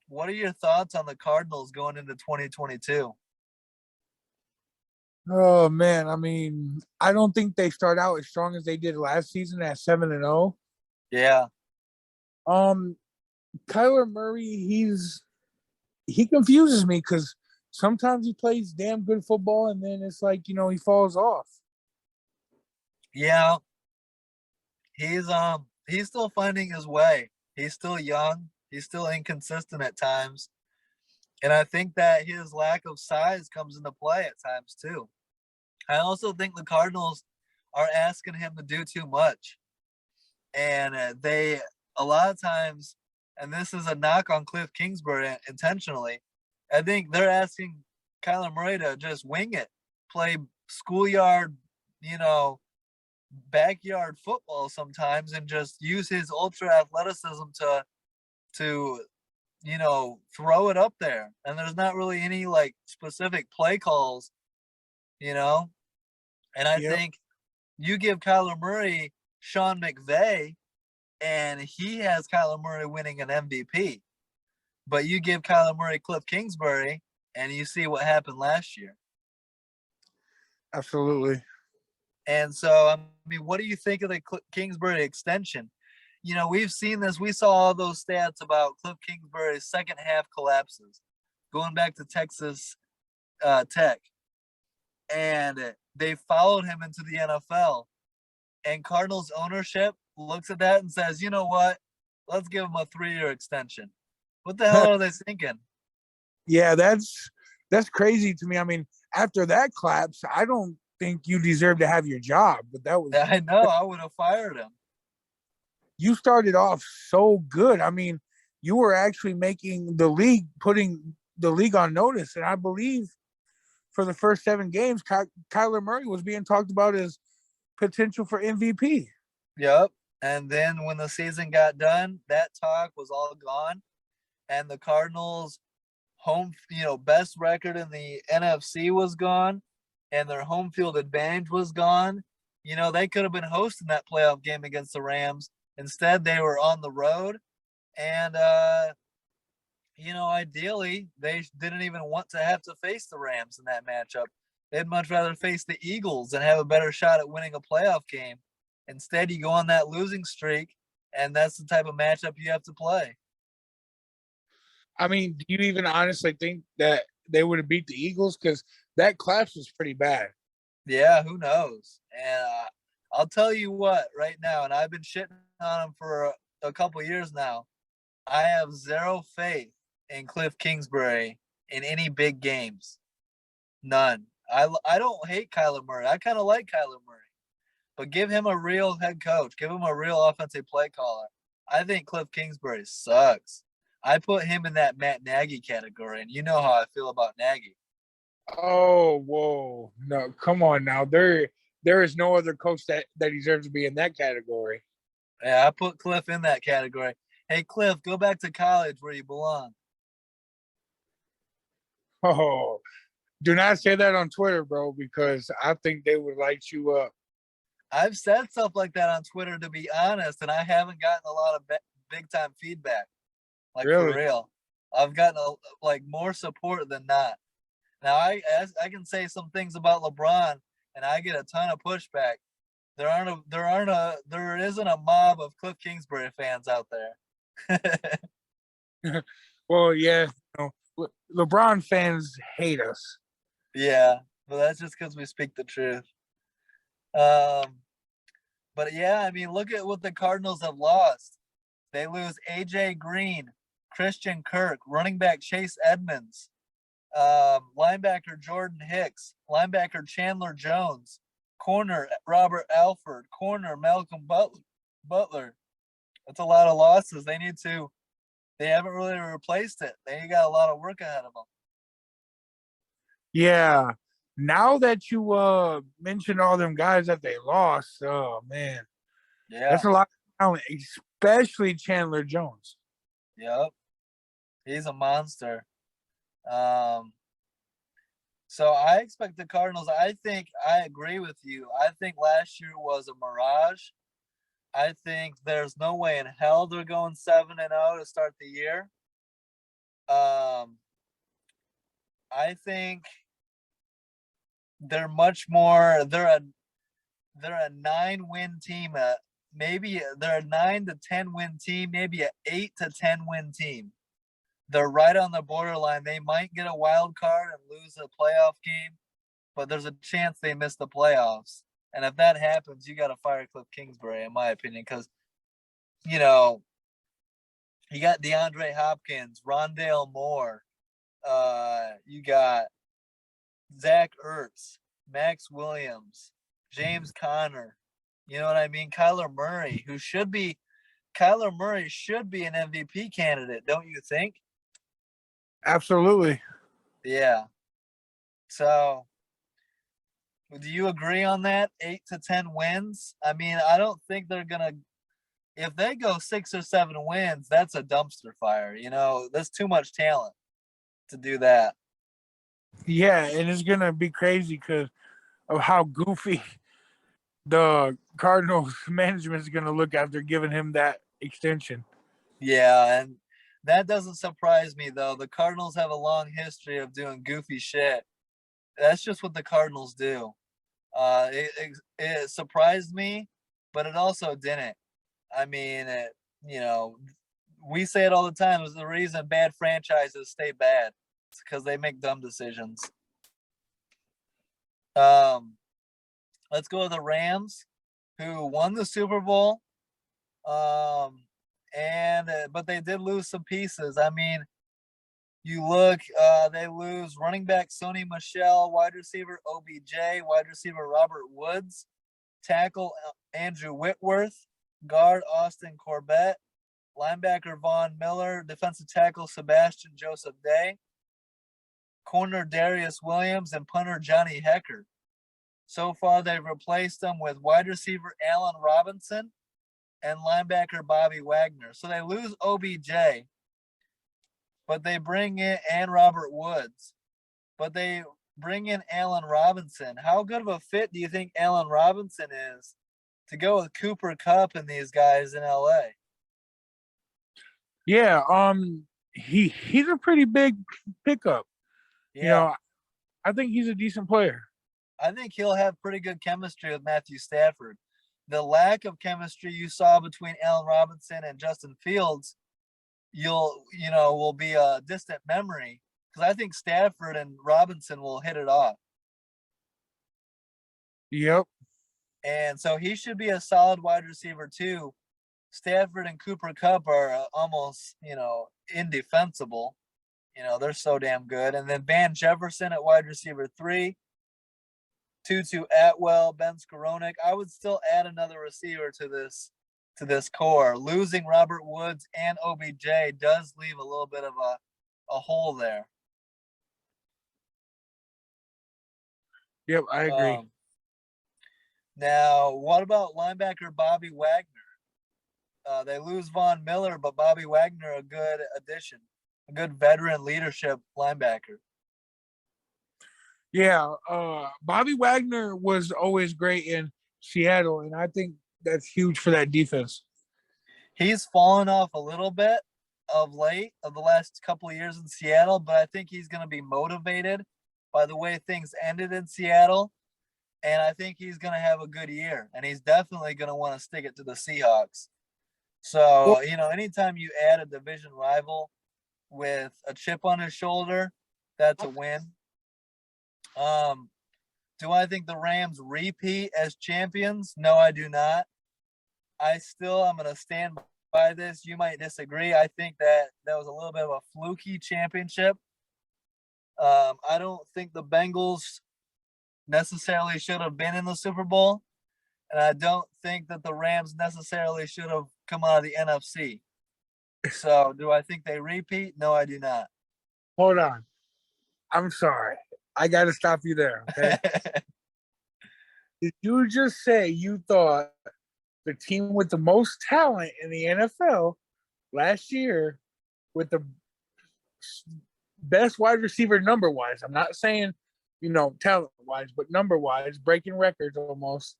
[SPEAKER 1] What are your thoughts on the Cardinals going into 2022?
[SPEAKER 2] Oh man, I mean, I don't think they start out as strong as they did last season at 7-0.
[SPEAKER 1] Yeah.
[SPEAKER 2] Kyler Murray, he confuses me because sometimes he plays damn good football and then it's like, he falls off.
[SPEAKER 1] Yeah. He's still finding his way. He's still young. He's still inconsistent at times. And I think that his lack of size comes into play at times too. I also think the Cardinals are asking him to do too much. And a lot of times, and this is a knock on Cliff Kingsbury intentionally, I think they're asking Kyler Murray to just wing it, play schoolyard, backyard football sometimes, and just use his ultra athleticism to throw it up there. And there's not really any like specific play calls, And I
[SPEAKER 2] Yep.
[SPEAKER 1] think you give Kyler Murray Sean McVay, and he has Kyler Murray winning an MVP. But you give Kyler Murray Cliff Kingsbury, and you see what happened last year.
[SPEAKER 2] Absolutely.
[SPEAKER 1] And so, I mean, what do you think of the Kingsbury extension? We've seen this. We saw all those stats about Cliff Kingsbury's second half collapses, going back to Texas Tech. And they followed him into the NFL. And Cardinals ownership looks at that and says, you know what? Let's give him a 3-year extension. What the hell are they thinking?
[SPEAKER 2] Yeah, that's crazy to me. I mean, after that collapse, I don't think you deserve to have your job, but that was
[SPEAKER 1] I know. I would have fired him.
[SPEAKER 2] You started off so good. I mean, you were actually making the league, putting the league on notice. And I believe for the first 7 games, Kyler Murray was being talked about as potential for MVP.
[SPEAKER 1] Yep. And then when the season got done, that talk was all gone. And the Cardinals' best record in the NFC was gone, and their home field advantage was gone. They could have been hosting that playoff game against the Rams. Instead, they were on the road. And, ideally, they didn't even want to have to face the Rams in that matchup. They'd much rather face the Eagles and have a better shot at winning a playoff game. Instead, you go on that losing streak, and that's the type of matchup you have to play.
[SPEAKER 2] I mean, do you even honestly think that they would have beat the Eagles? Because that collapse was pretty bad.
[SPEAKER 1] Yeah, who knows? And I'll tell you what, right now, and I've been shitting on him for a couple years now. I have zero faith in Cliff Kingsbury in any big games. None. I don't hate Kyler Murray. I kind of like Kyler Murray. But give him a real head coach. Give him a real offensive play caller. I think Cliff Kingsbury sucks. I put him in that Matt Nagy category, and you know how I feel about Nagy.
[SPEAKER 2] Oh, whoa. No, come on now. There is no other coach that deserves to be in that category.
[SPEAKER 1] Yeah, I put Cliff in that category. Hey, Cliff, go back to college where you belong.
[SPEAKER 2] Oh, do not say that on Twitter, bro, because I think they would light you up.
[SPEAKER 1] I've said stuff like that on Twitter, to be honest, and I haven't gotten a lot of big time feedback. Like,
[SPEAKER 2] Really?
[SPEAKER 1] for real. I've gotten more support than not. Now I can say some things about LeBron, and I get a ton of pushback. There isn't a mob of Cliff Kingsbury fans out there.
[SPEAKER 2] Well, yeah, LeBron fans hate us.
[SPEAKER 1] Yeah, but that's just because we speak the truth. Um, but yeah, I mean, look at what the Cardinals have lost. They lose AJ Green, Christian Kirk, running back Chase Edmonds, linebacker Jordan Hicks, linebacker Chandler Jones, corner Robert Alford, corner Malcolm Butler. That's a lot of losses. They haven't really replaced it. They got a lot of work ahead of them.
[SPEAKER 2] Yeah. Now that you mentioned all them guys that they lost, oh man,
[SPEAKER 1] Yeah.
[SPEAKER 2] that's a lot of talent, especially Chandler Jones.
[SPEAKER 1] Yep. He's a monster. Um, so I expect the Cardinals. I think I agree with you. I think last year was a mirage. I think there's no way in hell they're going 7-0 to start the year. I think they're much more. They're a 9-win team. Maybe they're a 9 to 10 win team. Maybe a 8 to 10 win team. They're right on the borderline. They might get a wild card and lose a playoff game, but there's a chance they miss the playoffs. And if that happens, you got to fire Cliff Kingsbury, in my opinion, because you know you got DeAndre Hopkins, Rondale Moore, you got Zach Ertz, Max Williams, James Conner. You know what I mean? Kyler Murray should be an MVP candidate, don't you think?
[SPEAKER 2] Absolutely.
[SPEAKER 1] Yeah. So, do you agree on that? 8 to 10 wins? I mean, I don't think they're going to if they go 6 or 7 wins, that's a dumpster fire. There's too much talent to do that.
[SPEAKER 2] Yeah, and it's gonna be crazy because of how goofy the Cardinals management is gonna look after giving him that extension.
[SPEAKER 1] Yeah, and that doesn't surprise me though. The Cardinals have a long history of doing goofy shit. That's just what the Cardinals do. It surprised me, but it also didn't. I mean, we say it all the time. It's the reason bad franchises stay bad. It's because they make dumb decisions. Um, let's go to the Rams, who won the Super Bowl. But they did lose some pieces. I mean, you look, they lose running back Sony Michel, wide receiver OBJ, wide receiver Robert Woods, tackle Andrew Whitworth, guard Austin Corbett, linebacker Von Miller, defensive tackle Sebastian Joseph Day, corner Darius Williams, and punter Johnny Hecker. So far, they've replaced them with wide receiver Allen Robinson and linebacker Bobby Wagner. So they lose OBJ, but they bring in and Robert Woods, but they bring in Allen Robinson. How good of a fit do you think Allen Robinson is to go with Cooper Kupp and these guys in LA?
[SPEAKER 2] Yeah, he's a pretty big pickup.
[SPEAKER 1] Yeah.
[SPEAKER 2] You know, I think he's a decent player.
[SPEAKER 1] I think he'll have pretty good chemistry with Matthew Stafford. The lack of chemistry you saw between Allen Robinson and Justin Fields, will be a distant memory because I think Stafford and Robinson will hit it off.
[SPEAKER 2] Yep.
[SPEAKER 1] And so he should be a solid wide receiver too. Stafford and Cooper Kupp are almost, indefensible. They're so damn good. And then Van Jefferson at wide receiver 3, Tutu Atwell, Ben Skowronek. I would still add another receiver to this core. Losing Robert Woods and OBJ does leave a little bit of a hole there.
[SPEAKER 2] Yep, I agree.
[SPEAKER 1] Now, what about linebacker Bobby Wagner? They lose Von Miller, but Bobby Wagner, a good addition, a good veteran leadership linebacker.
[SPEAKER 2] Yeah, Bobby Wagner was always great in Seattle, and I think that's huge for that defense.
[SPEAKER 1] He's fallen off a little bit of the last couple of years in Seattle, but I think he's going to be motivated by the way things ended in Seattle, and I think he's going to have a good year, and he's definitely going to want to stick it to the Seahawks. So, anytime you add a division rival with a chip on his shoulder, that's a win. Do I think the Rams repeat as champions? No, I do not. I'm going to stand by this. You might disagree. I think that was a little bit of a fluky championship. I don't think the Bengals necessarily should have been in the Super Bowl. And I don't think that the Rams necessarily should have come out of the NFC. So do I think they repeat? No, I do not.
[SPEAKER 2] Hold on. I'm sorry. I got to stop you there. Okay. Did you just say you thought the team with the most talent in the NFL last year, with the best wide receiver number wise, I'm not saying, talent wise, but number wise, breaking records almost,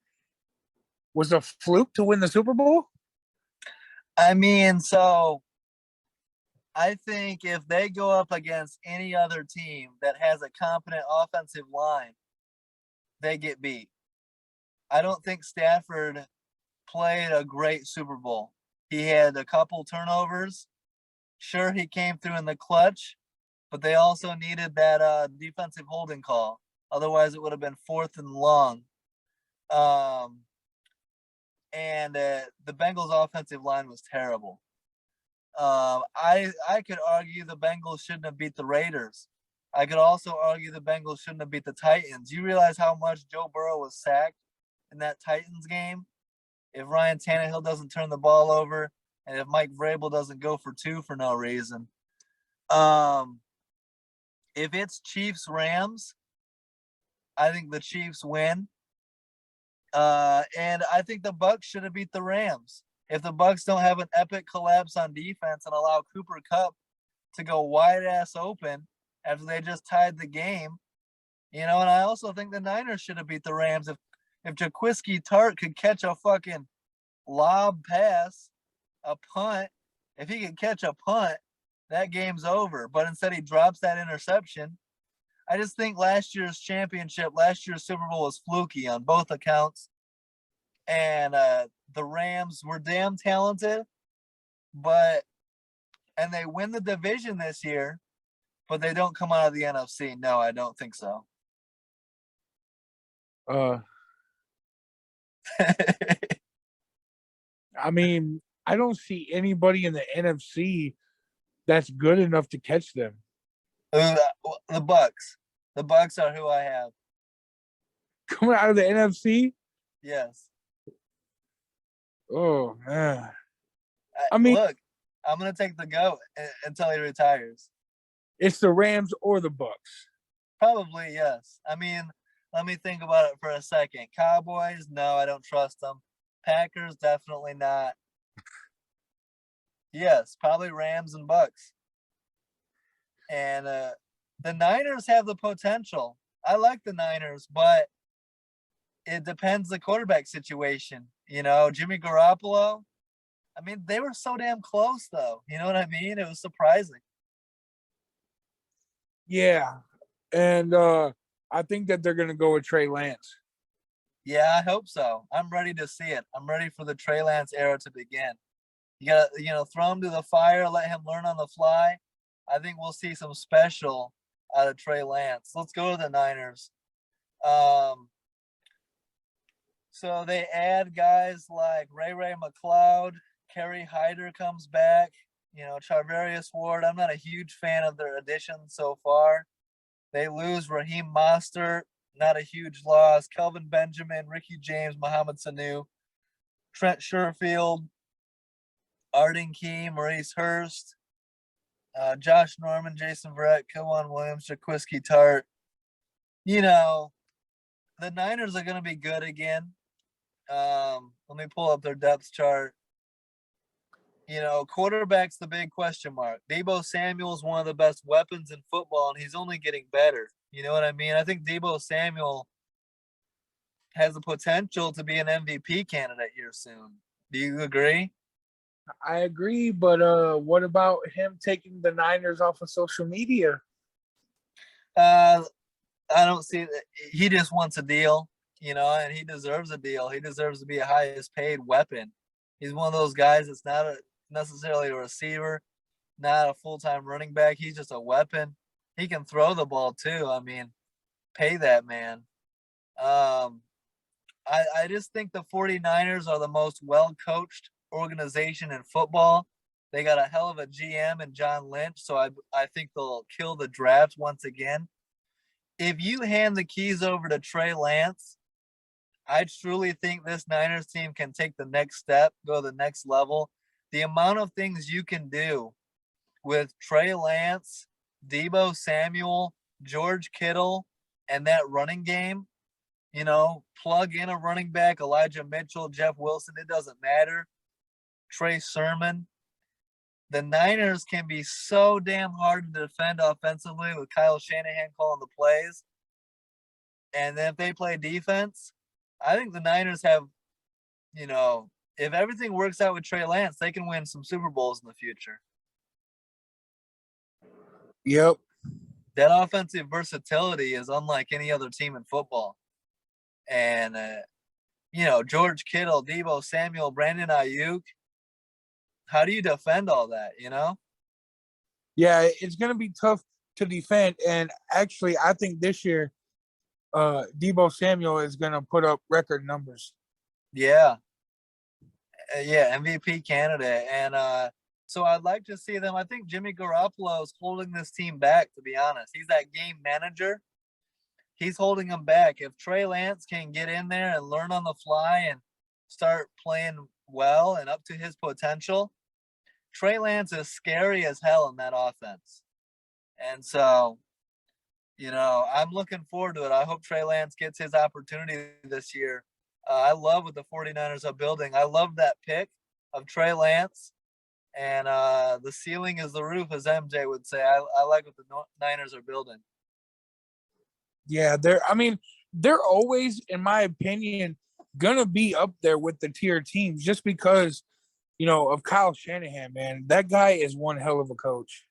[SPEAKER 2] was a fluke to win the Super Bowl?
[SPEAKER 1] I mean, so I think if they go up against any other team that has a competent offensive line, they get beat. I don't think Stafford played a great Super Bowl. He had a couple turnovers. Sure, he came through in the clutch, but they also needed that defensive holding call. Otherwise, it would have been 4th and long. And the Bengals' offensive line was terrible. I could argue the Bengals shouldn't have beat the Raiders. I could also argue the Bengals shouldn't have beat the Titans. You realize how much Joe Burrow was sacked in that Titans game? If Ryan Tannehill doesn't turn the ball over, and if Mike Vrabel doesn't go for 2 for no reason. If it's Chiefs-Rams, I think the Chiefs win. And I think the Bucs should have beat the Rams. If the Bucs don't have an epic collapse on defense and allow Cooper Kupp to go wide ass open after they just tied the game, and I also think the Niners should have beat the Rams. If Jaquiski Tart could catch a fucking lob pass, a punt, if he could catch a punt, that game's over. But instead he drops that interception. I just think last year's Super Bowl was fluky on both accounts. And the Rams were damn talented, and they win the division this year, but they don't come out of the NFC. No, I don't think so.
[SPEAKER 2] I mean, I don't see anybody in the NFC that's good enough to catch them.
[SPEAKER 1] The Bucs. The Bucs are who I have.
[SPEAKER 2] Coming out of the NFC?
[SPEAKER 1] Yes.
[SPEAKER 2] Oh, man. I mean,
[SPEAKER 1] look, I'm going to take the GOAT until he retires.
[SPEAKER 2] It's the Rams or the Bucs.
[SPEAKER 1] Probably, yes. I mean, let me think about it for a second. Cowboys, no, I don't trust them. Packers, definitely not. Yes, probably Rams and Bucs. And the Niners have the potential. I like the Niners, but it depends the quarterback situation. Jimmy Garoppolo, I mean, they were so damn close, though. You know what I mean? It was surprising.
[SPEAKER 2] Yeah. And I think that they're going to go with Trey Lance.
[SPEAKER 1] Yeah, I hope so. I'm ready to see it. I'm ready for the Trey Lance era to begin. You got to, throw him to the fire, let him learn on the fly. I think we'll see some special out of Trey Lance. Let's go to the Niners. So they add guys like Ray McLeod, Kerry Hyder comes back, Charvarius Ward. I'm not a huge fan of their additions so far. They lose Raheem Mostert, not a huge loss. Kelvin Benjamin, Ricky James, Mohamed Sanu, Trent Sherfield, Arden Key, Maurice Hurst, Josh Norman, Jason Verrett, Kwan Williams, Jaquiski Tart. The Niners are going to be good again. Let me pull up their depth chart. Quarterback's the big question mark. Deebo Samuel's one of the best weapons in football, and he's only getting better. You know what I mean? I think Deebo Samuel has the potential to be an MVP candidate here soon. Do you agree?
[SPEAKER 2] I agree, but what about him taking the Niners off of social media?
[SPEAKER 1] I don't see that. He just wants a deal, and he deserves a deal. He deserves to be a highest paid weapon. He's one of those guys that's not necessarily a receiver, not a full-time running back. He's just a weapon. He can throw the ball too. I mean, pay that man. Um, I just think the 49ers are the most well-coached organization in football. They got a hell of a GM and John Lynch, so I think they'll kill the draft once again. If you hand the keys over to Trey Lance, I truly think this Niners team can take the next step, go to the next level. The amount of things you can do with Trey Lance, Debo Samuel, George Kittle, and that running game, plug in a running back, Elijah Mitchell, Jeff Wilson, it doesn't matter. Trey Sermon. The Niners can be so damn hard to defend offensively with Kyle Shanahan calling the plays. And then if they play defense, I think the Niners have, if everything works out with Trey Lance, they can win some Super Bowls in the future.
[SPEAKER 2] Yep.
[SPEAKER 1] That offensive versatility is unlike any other team in football. And, George Kittle, Debo Samuel, Brandon Ayuk, how do you defend all that,
[SPEAKER 2] Yeah, it's going to be tough to defend. And actually, I think this year, Debo Samuel is going to put up record numbers.
[SPEAKER 1] Yeah. MVP candidate. And so I'd like to see them. I think Jimmy Garoppolo is holding this team back, to be honest. He's that game manager. He's holding them back. If Trey Lance can get in there and learn on the fly and start playing well and up to his potential, Trey Lance is scary as hell in that offense. And so, I'm looking forward to it. I hope Trey Lance gets his opportunity this year. I love what the 49ers are building. I love that pick of Trey Lance. And the ceiling is the roof, as MJ would say. I like what the Niners are building.
[SPEAKER 2] Yeah, they're always, in my opinion, going to be up there with the tier teams just because, of Kyle Shanahan, man. That guy is one hell of a coach.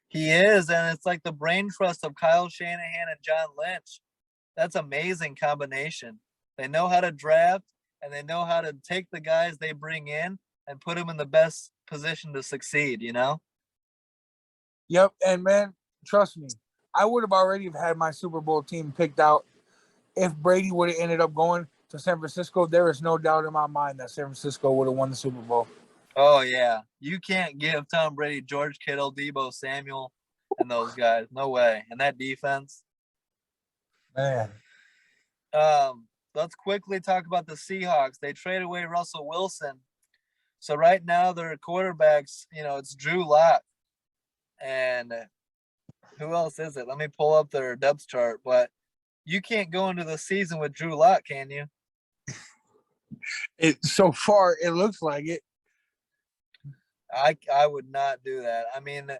[SPEAKER 1] He is, and it's like the brain trust of Kyle Shanahan and John Lynch. That's amazing combination. They know how to draft, and they know how to take the guys they bring in and put them in the best position to succeed,
[SPEAKER 2] Yep, and man, trust me, I would have already had my Super Bowl team picked out if Brady would have ended up going to San Francisco. There is no doubt in my mind that San Francisco would have won the Super Bowl.
[SPEAKER 1] Oh, yeah. You can't give Tom Brady, George Kittle, Debo Samuel, and those guys. No way. And that defense.
[SPEAKER 2] Man.
[SPEAKER 1] Let's quickly talk about the Seahawks. They traded away Russell Wilson. So right now their quarterbacks, it's Drew Lock. And who else is it? Let me pull up their depth chart. But you can't go into the season with Drew Lock, can you?
[SPEAKER 2] So far, it looks like it.
[SPEAKER 1] I would not do that. I mean,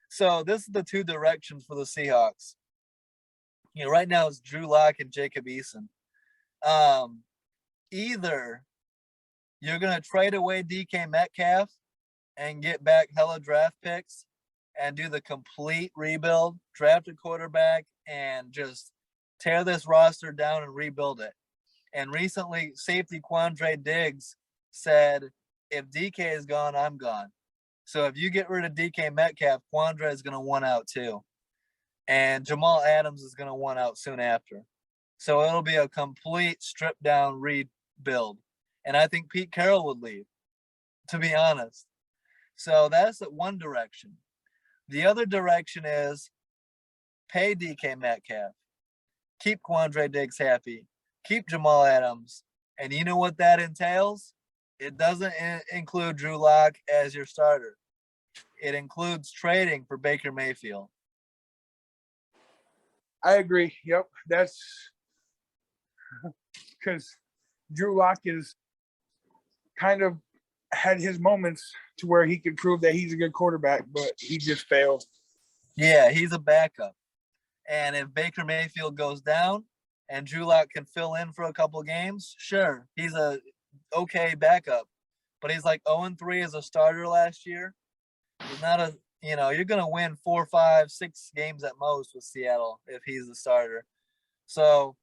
[SPEAKER 1] so this is the two directions for the Seahawks. Right now it's Drew Lock and Jacob Eason. Either you're going to trade away DK Metcalf and get back hella draft picks and do the complete rebuild, draft a quarterback, and just tear this roster down and rebuild it. And recently, safety Quandre Diggs said, if DK is gone, I'm gone. So if you get rid of DK Metcalf, Quandre is going to want out too. And Jamal Adams is going to want out soon after. So it'll be a complete stripped down rebuild. And I think Pete Carroll would leave, to be honest. So that's one direction. The other direction is pay DK Metcalf, keep Quandre Diggs happy, keep Jamal Adams. And you know what that entails? It doesn't include Drew Lock as your starter. It includes trading for Baker Mayfield.
[SPEAKER 2] I agree. Yep. That's because Drew Lock is kind of had his moments to where he could prove that he's a good quarterback, but he just failed.
[SPEAKER 1] Yeah, he's a backup. And if Baker Mayfield goes down and Drew Lock can fill in for a couple of games, sure, he's a okay backup. But he's like 0-3 as a starter last year. He's not a, you're going to win 4, 5, 6 games at most with Seattle if he's the starter. So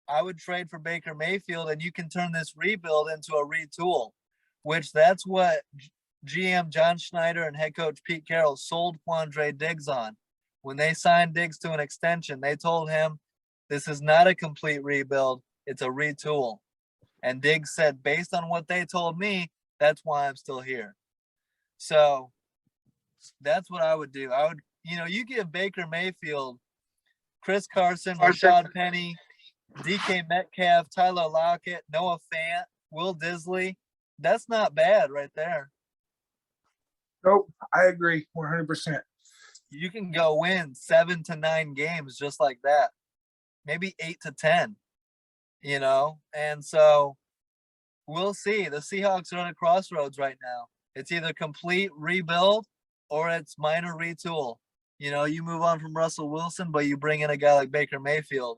[SPEAKER 1] I would trade for Baker Mayfield, and you can turn this rebuild into a retool, which that's what GM John Schneider and head coach Pete Carroll sold Quandre Diggs on. When they signed Diggs to an extension, they told him This is not a complete rebuild. It's a retool. And Diggs said, based on what they told me, that's why I'm still here. So that's what I would do. I would, you give Baker Mayfield, Chris Carson, Rashad Penny, DK Metcalf, Tyler Lockett, Noah Fant, Will Disley. That's not bad right there.
[SPEAKER 2] Nope, I agree 100%.
[SPEAKER 1] You can go win 7 to 9 games just like that. Maybe 8 to 10, And so we'll see. The Seahawks are at a crossroads right now. It's either complete rebuild or it's minor retool. You move on from Russell Wilson, but you bring in a guy like Baker Mayfield.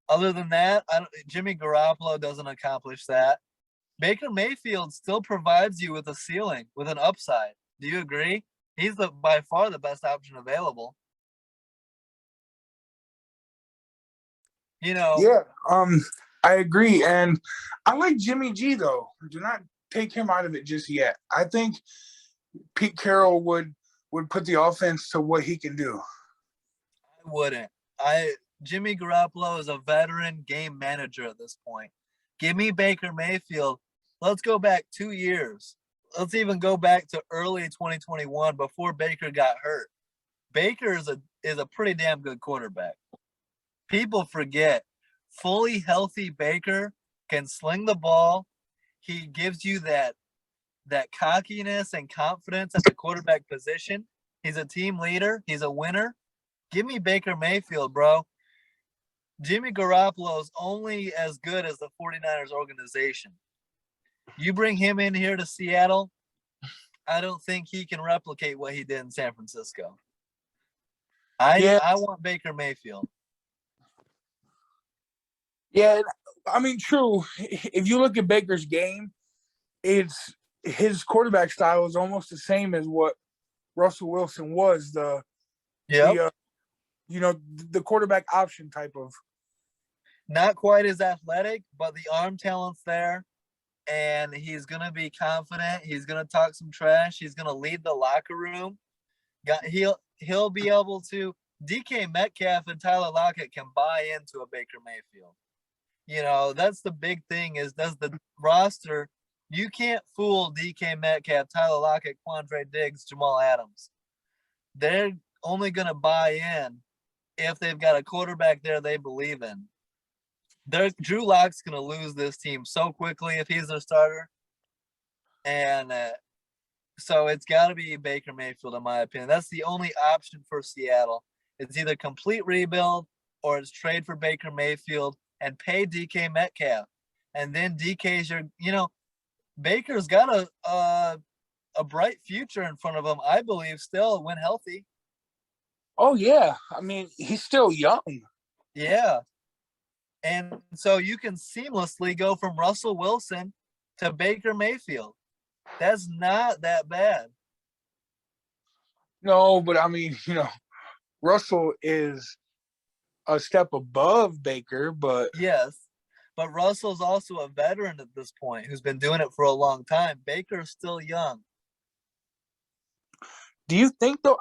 [SPEAKER 1] Other than that, Jimmy Garoppolo doesn't accomplish that. Baker Mayfield still provides you with a ceiling, with an upside. Do you agree? He's by far the best option available.
[SPEAKER 2] Yeah, I agree. And I like Jimmy G, though. Do not take him out of it just yet. I think Pete Carroll would put the offense to what he can do.
[SPEAKER 1] I wouldn't. Jimmy Garoppolo is a veteran game manager at this point. Give me Baker Mayfield. Let's go back 2 years. Let's even go back to early 2021 before Baker got hurt. Baker is a pretty damn good quarterback. People forget, fully healthy Baker can sling the ball. He gives you that cockiness and confidence at the quarterback position. He's a team leader. He's a winner. Give me Baker Mayfield, bro. Jimmy Garoppolo is only as good as the 49ers organization. You bring him in here to Seattle, I don't think he can replicate what he did in San Francisco. I want Baker Mayfield.
[SPEAKER 2] Yeah, I mean, true. If you look at Baker's game, it's his quarterback style is almost the same as what Russell Wilson was. The quarterback option type of.
[SPEAKER 1] Not quite as athletic, but the arm talent's there, and he's gonna be confident. He's gonna talk some trash. He's gonna lead the locker room. He'll be able to. DK Metcalf and Tyler Lockett can buy into a Baker Mayfield. That's the big thing is does the roster, you can't fool DK Metcalf, Tyler Lockett, Quandre Diggs, Jamal Adams. They're only going to buy in if they've got a quarterback there they believe in. Drew Lock's going to lose this team so quickly if he's their starter. And so it's got to be Baker Mayfield, in my opinion. That's the only option for Seattle. It's either complete rebuild or it's trade for Baker Mayfield and pay DK Metcalf. And then DK's Baker's got a bright future in front of him, I believe, still when healthy.
[SPEAKER 2] Oh, yeah. I mean, he's still young.
[SPEAKER 1] Yeah. And so you can seamlessly go from Russell Wilson to Baker Mayfield. That's not that bad.
[SPEAKER 2] No, but I mean, Russell is a step above Baker, but
[SPEAKER 1] yes, but Russell's also a veteran at this point who's been doing it for a long time. Baker's still young.
[SPEAKER 2] Do you think though?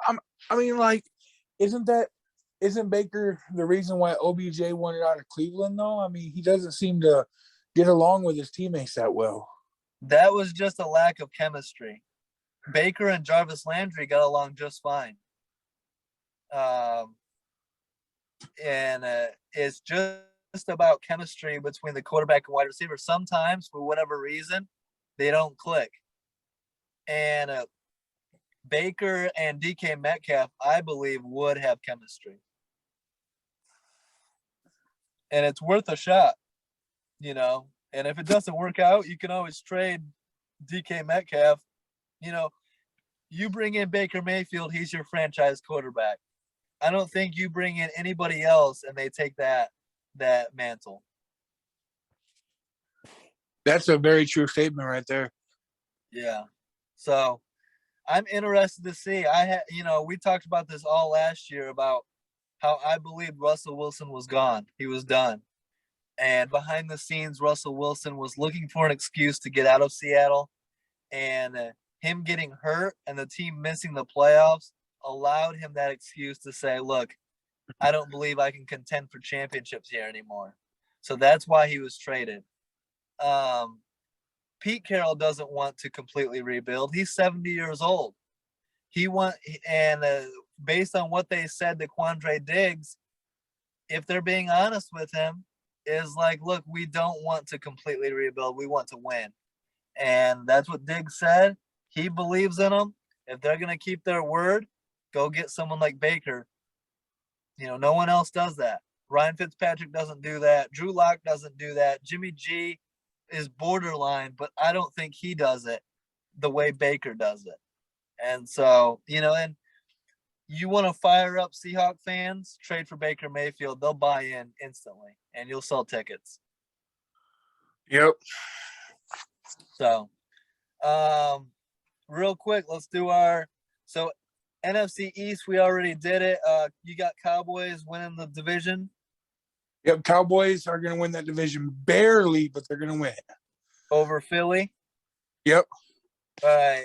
[SPEAKER 2] Isn't Baker the reason why OBJ wanted out of Cleveland though? I mean, he doesn't seem to get along with his teammates that well.
[SPEAKER 1] That was just a lack of chemistry. Baker and Jarvis Landry got along just fine. And it's just about chemistry between the quarterback and wide receiver. Sometimes, for whatever reason, they don't click. And Baker and DK Metcalf, I believe, would have chemistry. And it's worth a shot, And if it doesn't work out, you can always trade DK Metcalf. You bring in Baker Mayfield, he's your franchise quarterback. I don't think you bring in anybody else and they take that mantle.
[SPEAKER 2] That's a very true statement right there.
[SPEAKER 1] Yeah. So I'm interested to see. We talked about this all last year about how I believed Russell Wilson was gone. He was done. And behind the scenes, Russell Wilson was looking for an excuse to get out of Seattle. And him getting hurt and the team missing the playoffs allowed him that excuse to say, look, I don't believe I can contend for championships here anymore. So that's why he was traded. Pete Carroll doesn't want to completely rebuild. He's 70 years old. And based on what they said to Quandre Diggs, if they're being honest with him, is like, look, we don't want to completely rebuild. We want to win. And that's what Diggs said. He believes in them. If they're going to keep their word, go get someone like Baker. No one else does that. Ryan Fitzpatrick doesn't do that. Drew Lock doesn't do that. Jimmy G is borderline, but I don't think he does it the way Baker does it. And so, and you want to fire up Seahawk fans, trade for Baker Mayfield. They'll buy in instantly, and you'll sell tickets.
[SPEAKER 2] Yep.
[SPEAKER 1] So, real quick, let's do so NFC East. We already did it. You got Cowboys winning the division.
[SPEAKER 2] Yep, Cowboys are going to win that division barely, but they're going to win.
[SPEAKER 1] Over Philly?
[SPEAKER 2] Yep.
[SPEAKER 1] All right.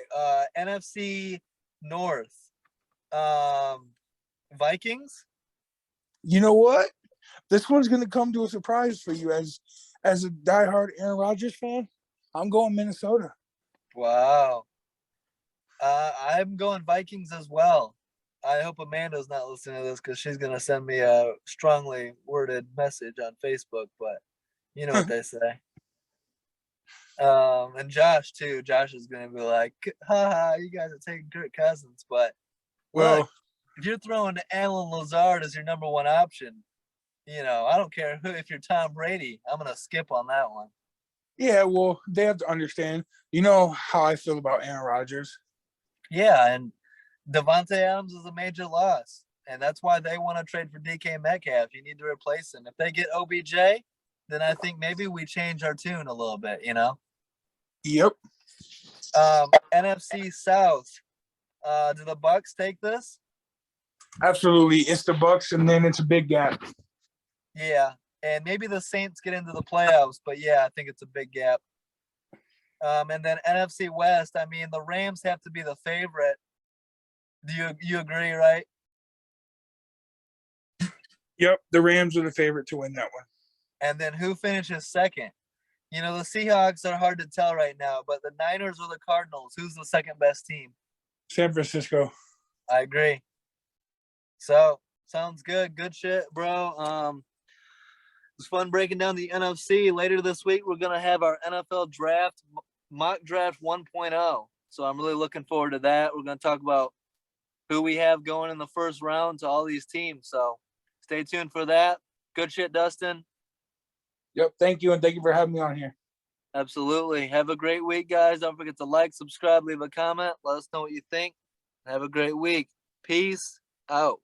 [SPEAKER 1] NFC North. Vikings?
[SPEAKER 2] You know what? This one's going to come to a surprise for you as a diehard Aaron Rodgers fan. I'm going Minnesota.
[SPEAKER 1] Wow. I'm going Vikings as well. I hope Amanda's not listening to this because she's going to send me a strongly worded message on Facebook, but you know what they say. And Josh, too. Josh is going to be like, haha, you guys are taking Kirk Cousins. But look, if you're throwing Alan Lazard as your number one option, I don't care if you're Tom Brady. I'm going to skip on that one.
[SPEAKER 2] Yeah, well, they have to understand. You know how I feel about Aaron Rodgers.
[SPEAKER 1] Yeah, and Devontae Adams is a major loss, and that's why they want to trade for DK Metcalf. You need to replace him. If they get OBJ, then I think maybe we change our tune a little bit,
[SPEAKER 2] Yep.
[SPEAKER 1] NFC South. Do the Bucks take this?
[SPEAKER 2] Absolutely. It's the Bucks, and then it's a big gap.
[SPEAKER 1] Yeah, and maybe the Saints get into the playoffs, but yeah, I think it's a big gap. And then NFC West, I mean, the Rams have to be the favorite. Do you agree, right?
[SPEAKER 2] Yep, the Rams are the favorite to win that one.
[SPEAKER 1] And then who finishes second? The Seahawks are hard to tell right now, but the Niners or the Cardinals, who's the second best team?
[SPEAKER 2] San Francisco.
[SPEAKER 1] I agree. So, sounds good. Good shit, bro. It's fun breaking down the NFC. Later this week, we're going to have our NFL draft, mock draft 1.0. So I'm really looking forward to that. We're going to talk about who we have going in the first round to all these teams. So stay tuned for that. Good shit, Dustin.
[SPEAKER 2] Yep, thank you, and thank you for having me on here.
[SPEAKER 1] Absolutely. Have a great week, guys. Don't forget to like, subscribe, leave a comment. Let us know what you think. Have a great week. Peace out.